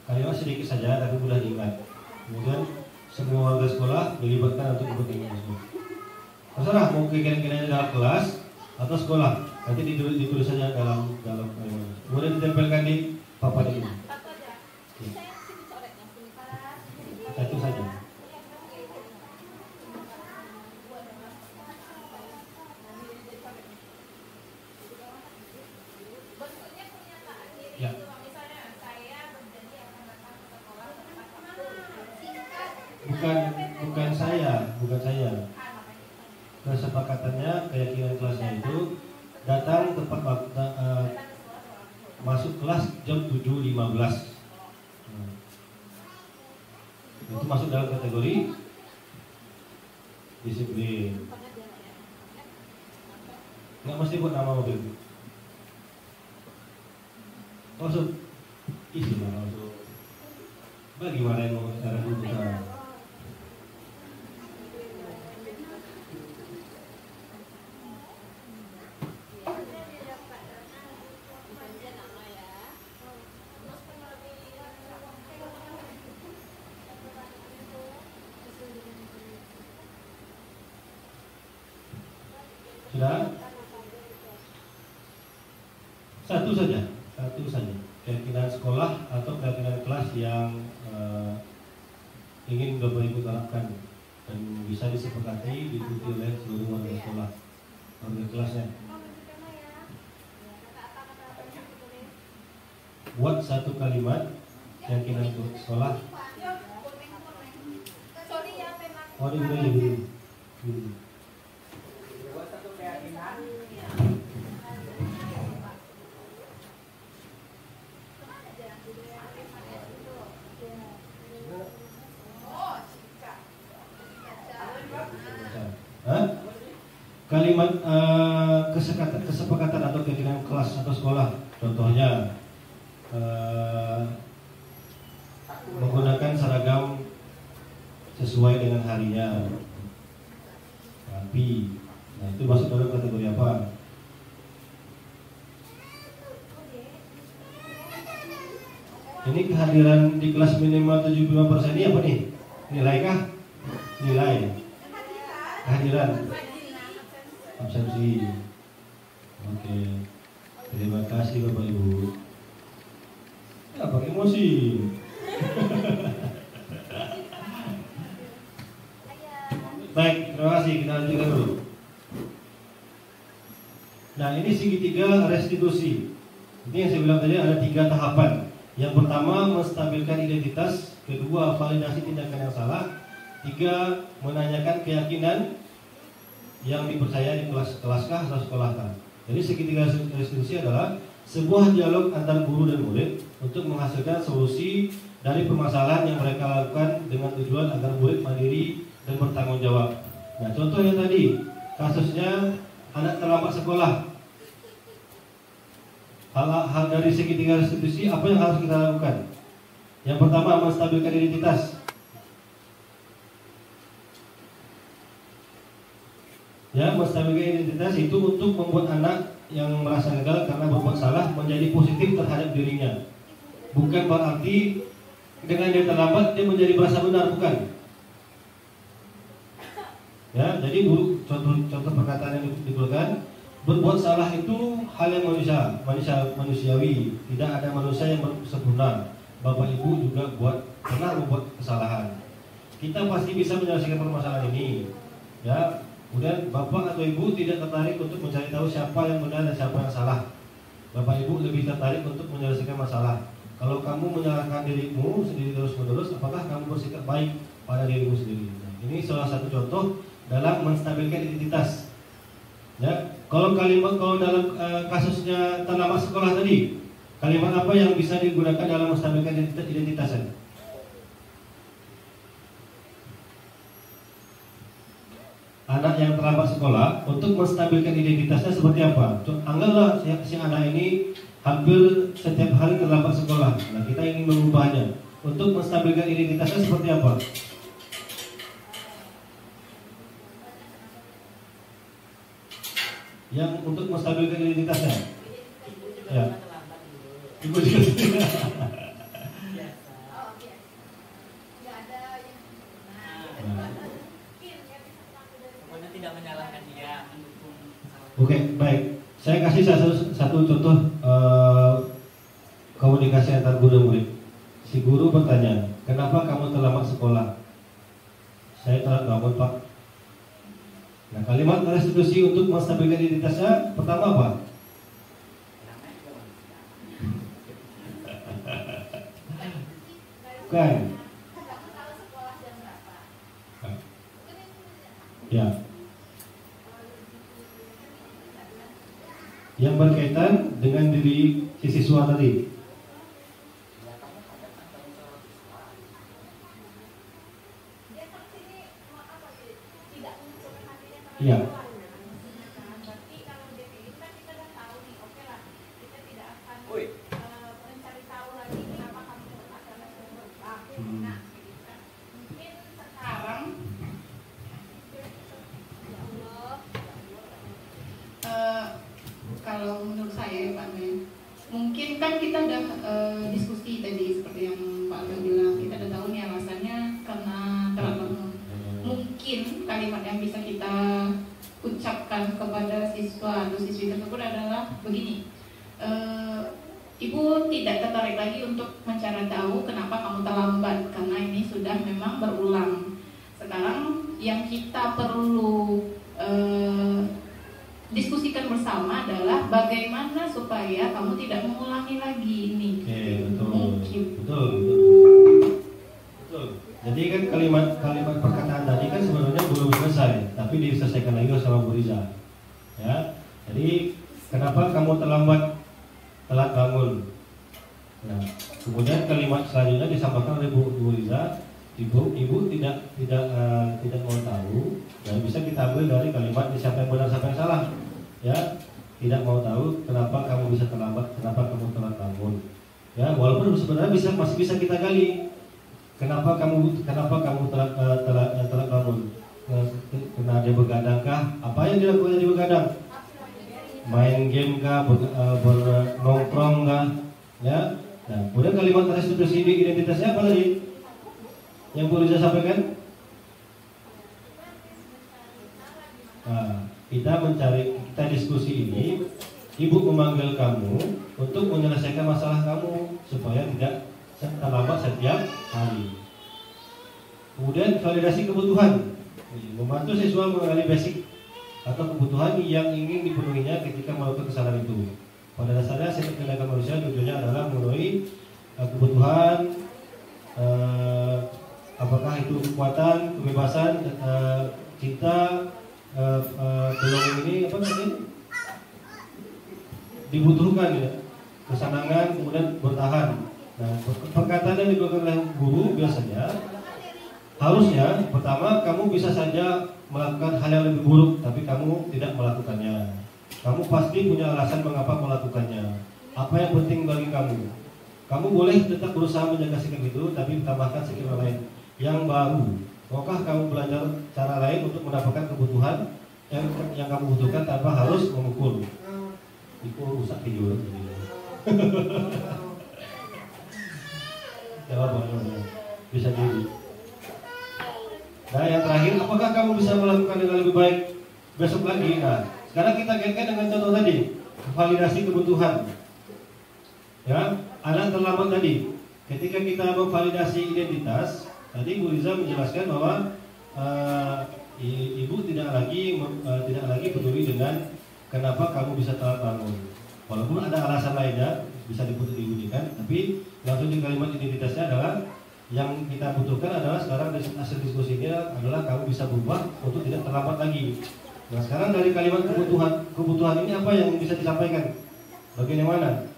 kalimat sedikit saja tapi mudah diingat. Kemudian semua warga sekolah dilibatkan untuk ikut tersebut. Terserah mau keyakinan dalam kelas atau sekolah, nanti ditulis saja dalam kemudian ditempelkan di papan ini. Ya. Itu saja. bukan saya. Kesepakatannya keyakinan kelasnya itu datang tepat waktu, masuk kelas jam 7.15. Itu masuk dalam kategori disiplin. Nggak mesti buat nama mobil. Maksud isi lah, maksud bagaimana yang mau cara dulu besar. Sudah? Satu saja keyakinan sekolah atau keyakinan kelas yang ingin Bapak Ibu terapkan dan bisa disepakati diikuti oleh seluruh warga sekolah, warga kelasnya. Buat satu kalimat keyakinan sekolah. Oh, ini dulu. Kalimat kesepakatan atau keyakinan kelas atau sekolah, contohnya menggunakan seragam sesuai dengan harinya, rapi. Nah, itu masuk dalam kategori apa? Ini kehadiran di kelas minimal 75% ini apa nih? Nilai kah? Nilai. Kehadiran. Absensi. Oke. Terima kasih Bapak Ibu. Ya, pakai emosi. Baik, terima kasih. Kita lanjutkan dulu. Nah, ini segitiga restitusi. Ini yang saya bilang tadi ada 3 tahapan. Yang pertama, menstabilkan identitas. Kedua, validasi tindakan yang salah. 3, menanyakan keyakinan yang dipercaya di kelaskah atau sekolahkah. Jadi segitiga restitusi adalah sebuah dialog antar guru dan murid untuk menghasilkan solusi dari permasalahan yang mereka lakukan dengan tujuan agar murid mandiri dan bertanggung jawab. Nah, contohnya tadi, kasusnya anak terlambat sekolah. Hal dari segitiga restitusi, apa yang harus kita lakukan? Yang pertama, menstabilkan identitas. Ya, menstabilkan identitas itu untuk membuat anak yang merasa gagal karena berbuat salah menjadi positif terhadap dirinya. Bukan berarti dengan dia terlambat dia menjadi merasa benar, bukan. Ya, jadi contoh perkataan yang digunakan, berbuat salah itu hal yang manusiawi. Tidak ada manusia yang sempurna. Bapak Ibu juga pernah membuat kesalahan. Kita pasti bisa menyelesaikan permasalahan ini. Ya, kemudian Bapak atau Ibu tidak tertarik untuk mencari tahu siapa yang benar dan siapa yang salah. Bapak Ibu lebih tertarik untuk menyelesaikan masalah. Kalau kamu menyalahkan dirimu sendiri terus-menerus, apakah kamu bersikap baik pada dirimu sendiri? Nah, ini salah satu contoh dalam menstabilkan identitas. Ya, kalau dalam kasusnya terlambat sekolah tadi, kalimat apa yang bisa digunakan dalam menstabilkan identitasnya? Anak yang terlambat sekolah untuk menstabilkan identitasnya seperti apa? Anggaplah si anak ini hampir setiap hari terlambat sekolah. Nah, kita ingin mengubahnya. Untuk menstabilkan identitasnya seperti apa? Yang untuk menstabilkan identitasnya, ya, Ibu juga. Tidak menyalahkan dia, mendukung. Oke, baik. Saya kasih satu contoh komunikasi antar guru dan murid. Si guru bertanya, kenapa kamu terlambat sekolah? Saya telat bangun, Pak. Nah, kalimat restitusi untuk menstabilkan identitasnya pertama apa? Bukan. Ya. Yang berkaitan dengan diri si siswa tadi. Iya. Kalau menurut saya Pak Men, mungkin kan kita udah diskusi tadi seperti yang Pak Men bilang, kita udah tahu nih alasannya karena telat bangun. Mungkin kalimat yang bisa kita ucapkan kepada siswa atau siswi tersebut adalah begini, Ibu tidak tertarik lagi untuk mencari tahu kenapa kamu terlambat, karena ini sudah memang berulang. Sekarang yang kita perlu diskusikan bersama adalah bagaimana supaya kamu tidak mengulangi lagi ini. Oke, betul. Mungkin. Betul. Jadi kan kalimat perkataan tadi kan sebenarnya belum selesai, tapi diselesaikan lagi sama Bu Riza. Ya. Jadi kenapa kamu telat bangun? Nah, kemudian kalimat selanjutnya disampaikan oleh Bu Riza. Ibu tidak mau tahu, dan bisa kita ambil dari kalimat siapa yang benar siapa yang salah, ya. Tidak mau tahu kenapa kamu bisa terlambat, kenapa kamu telat bangun, ya. Walaupun sebenarnya masih bisa kita gali, kenapa kamu telat bangun, karena dia begadangkah? Apa yang dilakukan di begadang? Main game kah, bernongkrong kah, ya. Nah, kemudian kalimat restitusi identitasnya apa tadi? Yang Bu Riza sampaikan, kita diskusi ini, Ibu memanggil kamu untuk menyelesaikan masalah kamu supaya tidak terlambat setiap hari. Kemudian validasi kebutuhan, membantu siswa mengenali basic atau kebutuhan yang ingin dipenuhinya ketika melakukan kesalahan itu. Pada dasarnya setiap tindakan manusia tujuannya adalah memenuhi kebutuhan, apakah itu kekuatan, kebebasan, cinta, belum ini apa namanya, dibutuhkan, ya, kesenangan, kemudian bertahan. Nah, perkataan yang diberikan oleh guru biasanya harusnya pertama kamu bisa saja melakukan hal yang lebih buruk, tapi kamu tidak melakukannya. Kamu pasti punya alasan mengapa melakukannya. Apa yang penting bagi kamu? Kamu boleh tetap berusaha menjaga sikap itu, tapi tambahkan sikap lain yang baru. Maukah kamu belajar cara lain untuk mendapatkan kebutuhan yang kamu butuhkan tanpa harus memukul? Itu rusak video. Jawab bisa jadi. Nah, yang terakhir, apakah kamu bisa melakukan dengan lebih baik besok lagi? Nah, sekarang kita kaitkan dengan contoh tadi, validasi kebutuhan. Ya, anak terlambat tadi. Ketika kita memvalidasi identitas, tadi Bu Riza menjelaskan bahwa ibu tidak lagi peduli dengan kenapa kamu bisa telat bangun. Walaupun ada alasan lainnya bisa dibunyikan, tapi langsung di kalimat identitasnya adalah yang kita butuhkan adalah sekarang hasil diskusinya adalah kamu bisa berubah untuk tidak terlambat lagi. Nah, sekarang dari kalimat kebutuhan ini apa yang bisa disampaikan? Bagaimana?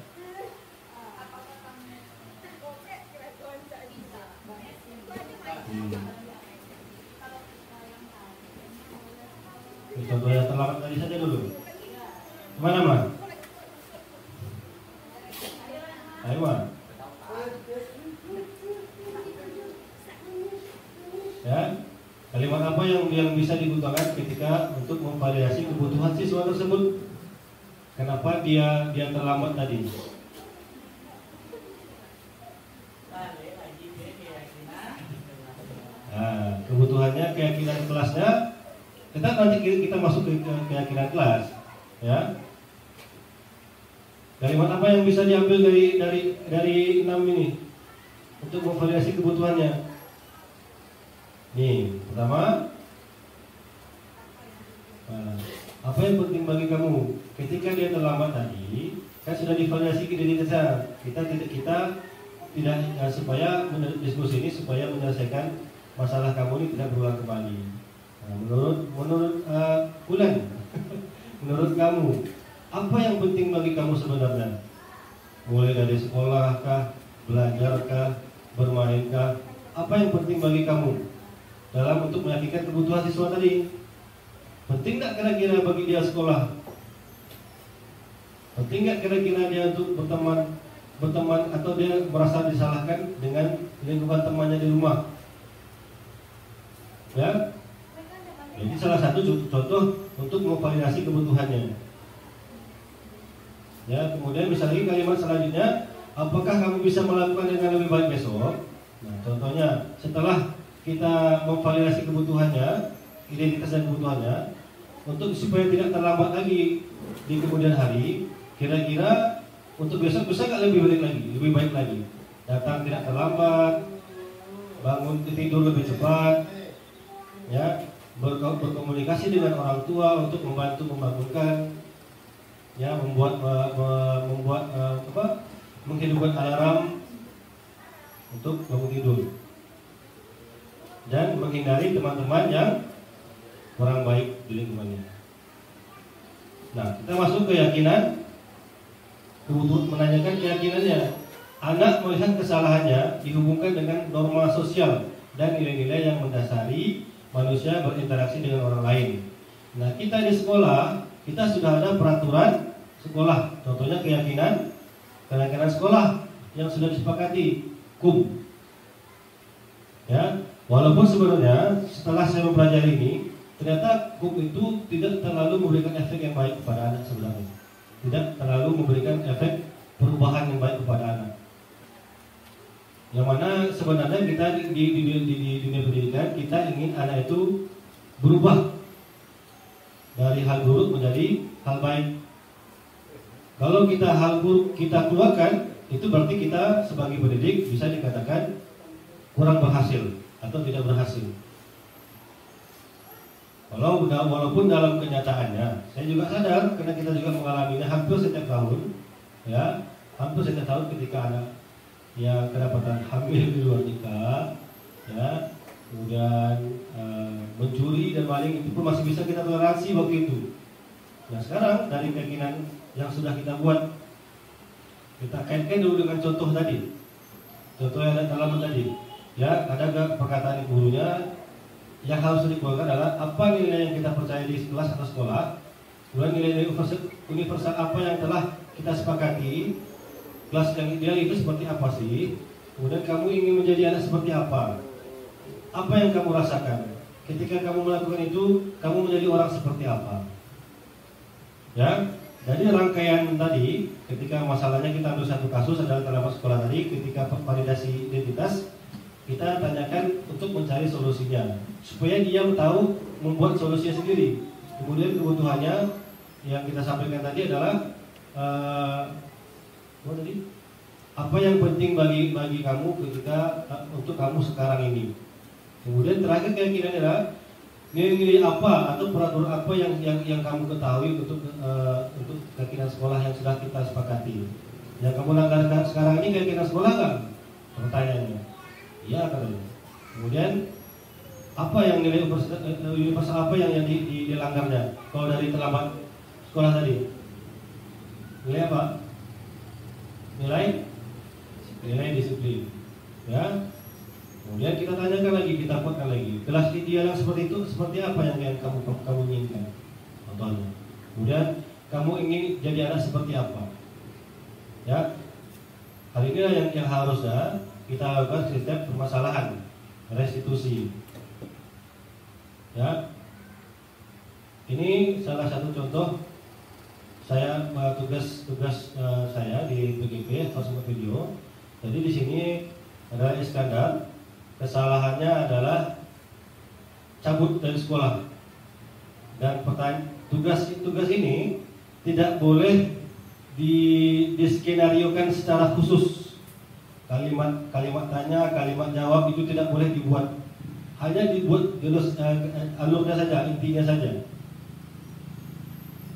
Contoh yang terlambat tadi saja dulu. Kemana, Ma? Ayo, Ma. Ya, kalimat apa yang bisa digunakan ketika untuk memvalidasi kebutuhan siswa tersebut? Kenapa dia terlambat tadi? Nah, kebutuhannya, keyakinan kelasnya. Nanti kita masuk ke keyakinan kelas, ya. Kalimat apa yang bisa diambil dari 6 ini untuk memvalidasi kebutuhannya? Nih, pertama, apa yang penting bagi kamu? Ketika dia terlambat tadi, kan sudah divalidasi identitasnya. Kita tidak supaya diskusi ini supaya menyelesaikan masalah kamu ini tidak berulang kembali. Nah, menurut Ulan, menurut kamu, apa yang penting bagi kamu sebenarnya? Mulai dari sekolah kah, belajar kah, bermain kah? Apa yang penting bagi kamu dalam untuk meyakinkan kebutuhan siswa tadi? Penting nggak kira-kira bagi dia sekolah? Penting nggak kira-kira dia untuk berteman atau dia merasa disalahkan dengan lingkungan temannya di rumah? Ya, jadi salah satu contoh untuk memvalidasi kebutuhannya. Ya, kemudian bisa lagi kalimat selanjutnya, apakah kamu bisa melakukan dengan lebih baik besok? Nah, contohnya setelah kita memvalidasi kebutuhannya, identitas dan kebutuhannya, untuk supaya tidak terlambat lagi di kemudian hari, kira-kira untuk besok bisa nggak lebih baik lagi, datang tidak terlambat, bangun tidur lebih cepat, ya, berkomunikasi dengan orang tua untuk membantu membangunkan, ya, menghidupkan alarm untuk bangun tidur, dan menghindari teman-teman yang kurang baik di lingkungannya. Nah, kita masuk ke keyakinan, menanyakan keyakinannya. Anak melihat kesalahannya dihubungkan dengan norma sosial dan nilai-nilai yang mendasari manusia berinteraksi dengan orang lain. Nah, kita di sekolah, kita sudah ada peraturan sekolah, contohnya keyakinan sekolah yang sudah disepakati, KUM. Ya, walaupun sebenarnya setelah saya mempelajari ini, ternyata KUM itu tidak terlalu memberikan efek yang baik kepada anak sebenarnya. Tidak terlalu memberikan efek perubahan yang baik kepada anak. Yang mana sebenarnya kita di dunia pendidikan, kita ingin anak itu berubah dari hal buruk menjadi hal baik. Kalau kita hal buruk kita keluarkan, itu berarti kita sebagai pendidik bisa dikatakan kurang berhasil atau tidak berhasil. Walaupun dalam kenyataannya, saya juga sadar karena kita juga mengalaminya hampir setiap tahun, ya, hampir setiap tahun ketika anak yang kedapatan hamil di luar nikah, ya, kemudian mencuri dan maling, itu pun masih bisa kita toleransi waktu itu. Nah, sekarang dari keyakinan yang sudah kita buat, kita kaitkan dulu dengan contoh tadi, contoh yang ada dalam tadi, ya, ada perkataan gurunya yang harus dikeluarkan adalah apa nilai yang kita percaya di kelas atau sekolah, kemudian nilai universal apa yang telah kita sepakati. Kelas yang ideal itu seperti apa sih? Kemudian kamu ingin menjadi anak seperti apa? Apa yang kamu rasakan? Ketika kamu melakukan itu, kamu menjadi orang seperti apa? Ya, jadi rangkaian tadi, ketika masalahnya kita ambil satu kasus adalah dalam sekolah tadi, ketika validasi identitas, kita tanyakan untuk mencari solusinya, supaya dia tahu membuat solusinya sendiri. Kemudian kebutuhannya yang kita sampaikan tadi adalah apa yang penting bagi kamu ketika untuk kamu sekarang ini. Kemudian terakhir keyakinan adalah nilai-nilai apa atau peraturan apa yang kamu ketahui untuk keyakinan sekolah yang sudah kita sepakati. Yang kamu langgar sekarang ini keyakinan sekolah nggak? Pertanyaannya, iya katanya. Kemudian apa yang nilai universal apa yang dilanggarnya? Kalau dari terlambat sekolah tadi, nilai apa? Nilai disiplin, ya. Kemudian kita tanyakan lagi, kita buatkan lagi kelas ideal yang seperti itu seperti apa yang kamu inginkan, contohnya. Kemudian kamu ingin jadi anak seperti apa, ya. Hal ini yang harusnya kita lakukan setiap permasalahan restitusi, ya. Ini salah satu contoh saya tugas saya di PGP Kosmo Video. Jadi di sini adalah Iskandar, kesalahannya adalah cabut dari sekolah. Dan tugas ini tidak boleh diskenariokan secara khusus. Kalimat tanya, kalimat jawab itu tidak boleh dibuat. Hanya dibuat alurnya saja, intinya saja.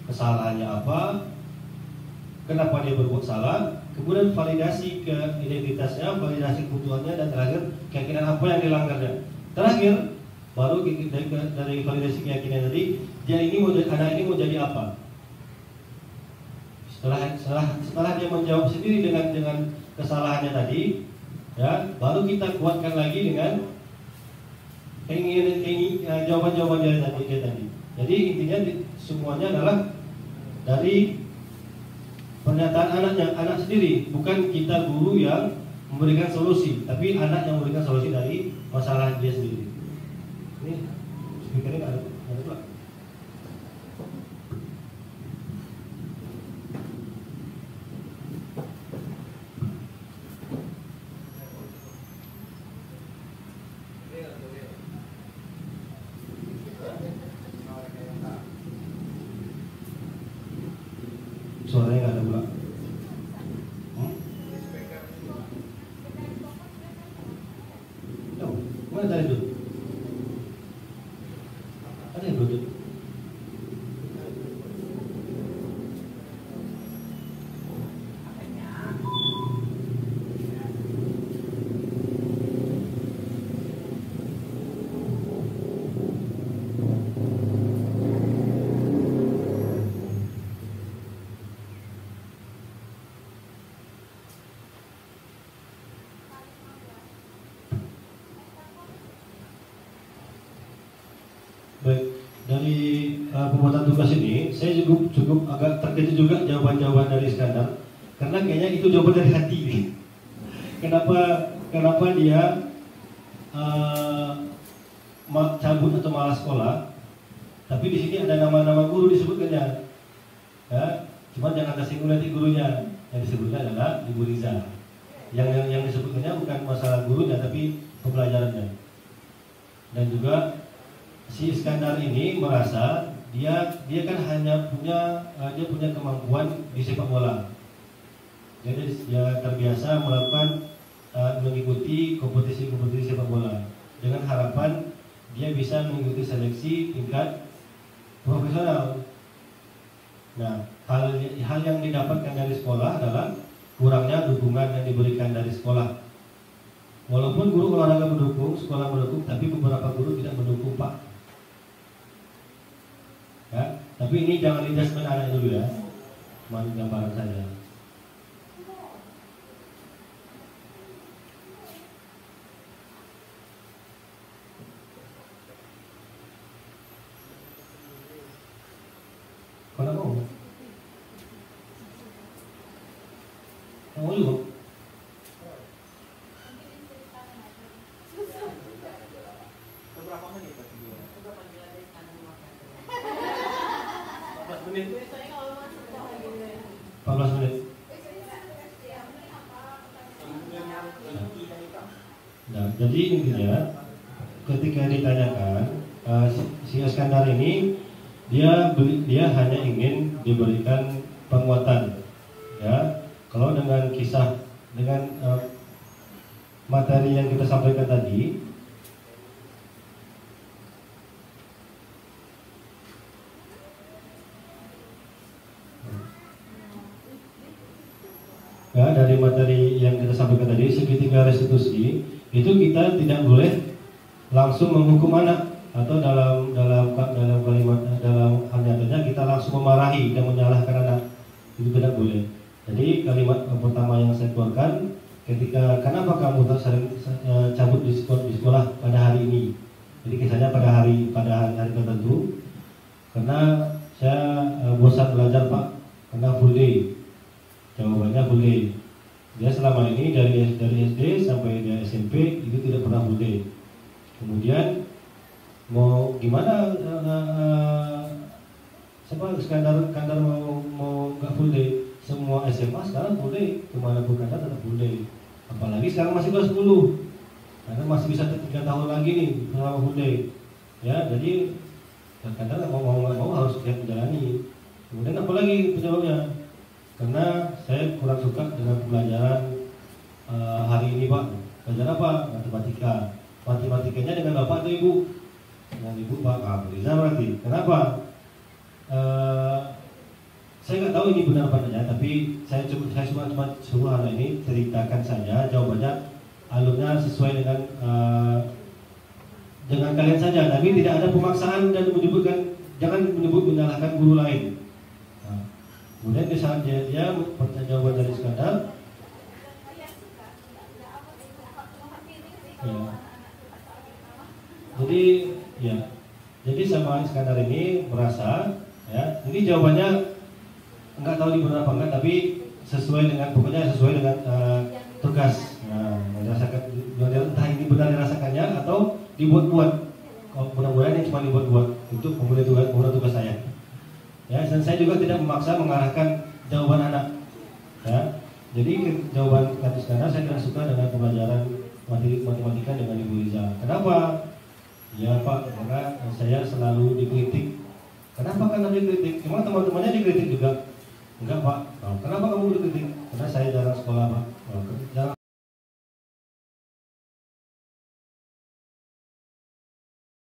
Kesalahannya apa, kenapa dia berbuat salah, kemudian validasi ke identitasnya, validasi kebutuhannya, dan terakhir keyakinan apa yang dilanggarnya. Terakhir baru dari validasi keyakinan tadi, anak ini mau jadi apa? Setelah dia menjawab sendiri dengan kesalahannya tadi, ya, baru kita kuatkan lagi dengan jawaban-jawaban dia tadi. Jadi intinya semuanya adalah dari pernyataan anak sendiri, bukan kita guru yang memberikan solusi, tapi anak yang memberikan solusi dari masalah dia sendiri. Ini speakernya nggak ada pula. Suaranya nggak ada pula. Mana tadi itu? Ada yang Bluetooth? Baik, dari pembuatan tugas ini saya cukup agak terkejut juga jawaban-jawaban dari Iskandar, karena kayaknya itu jawaban dari hati nih. Kenapa dia cabut atau malas sekolah, tapi di sini ada nama-nama guru disebutkannya, ya, cuma jangan kasih nanti gurunya, yang disebutnya adalah Ibu Riza. Yang disebutkannya bukan masalah gurunya, tapi pembelajarannya. Dan juga si Iskandar ini merasa dia kan hanya punya kemampuan di sepak bola. Jadi dia terbiasa mengikuti kompetisi sepak bola dengan harapan dia bisa mengikuti seleksi tingkat profesional. Nah, hal yang didapatkan dari sekolah adalah kurangnya dukungan yang diberikan dari sekolah. Walaupun guru olahraga mendukung, sekolah mendukung, tapi beberapa guru tidak mendukung, Pak. Ya, tapi ini jangan dijudgment anak dulu ya, cuma gambaran saja. Kalau mau, juga. Beberapa menit menit. 14 menit. Nah, jadi intinya ketika ditanyakan si Iskandar ini dia hanya ingin diberikan penguatan, ya. Kalau dengan kisah dengan materi yang kita sampaikan tadi, ya, dari materi yang kita sampaikan tadi, segitiga restitusi itu kita tidak boleh langsung menghukum anak, atau dalam kalimat dalam hal nyatanya kita langsung memarahi dan menyalahkan anak, itu tidak boleh. Jadi kalimat pertama yang saya keluarkan ketika kenapa kamu sering cabut di sekolah pada hari ini, jadi kisahnya pada hari tertentu, karena saya bosan belajar, Pak, karena full day. Jawabannya full day. Dia selama ini dari SD sampai dia SMP itu tidak pernah full day. Kemudian mau gimana Iskandar mau nggak full day? Semua SMA sekarang full day, kemana pun Iskandar tetap full day. Apalagi sekarang masih kelas 10, karena masih bisa 3 tahun lagi nih selama full day. Ya, jadi Iskandar mau harus siap menjalani. Kemudian apalagi penjawabnya? Karena saya kurang suka dengan pembelajaran hari ini, Pak. Belajar apa? Matematika. Matematikanya dengan Bapak atau Ibu? Dengan Ibu, Pak. Bisa berarti. Kenapa? Saya nggak tahu ini benar apa tidaknya, tapi saya cuma suruh anak ini ceritakan saja jawabannya, alurnya sesuai dengan dengan kalian saja, tapi tidak ada pemaksaan dan menyebutkan, jangan menyalahkan guru lain. Nah, kemudian di saat dia jawaban dari Iskandar, ya. Jadi sama Iskandar ini merasa, ya, ini jawabannya nggak tahu benar apa enggak, tapi sesuai dengan tugas. Nah, merasakan, entah ini benar dirasakannya atau dibuat-buat. Mudah-mudahan ini cuma dibuat-buat untuk memenuhi tugas saya. Ya, dan saya juga tidak memaksa mengarahkan jawaban anak. Ya, jadi jawaban Kak Iskandar, saya tidak suka dengan pembelajaran matematika dengan Ibu Liza. Kenapa? Ya Pak, karena saya selalu dikritik. Kenapa kan dikritik? Cuma teman-temannya dikritik juga. Enggak Pak. Kenapa kamu dikritik? Karena saya jarang sekolah Pak. Jarang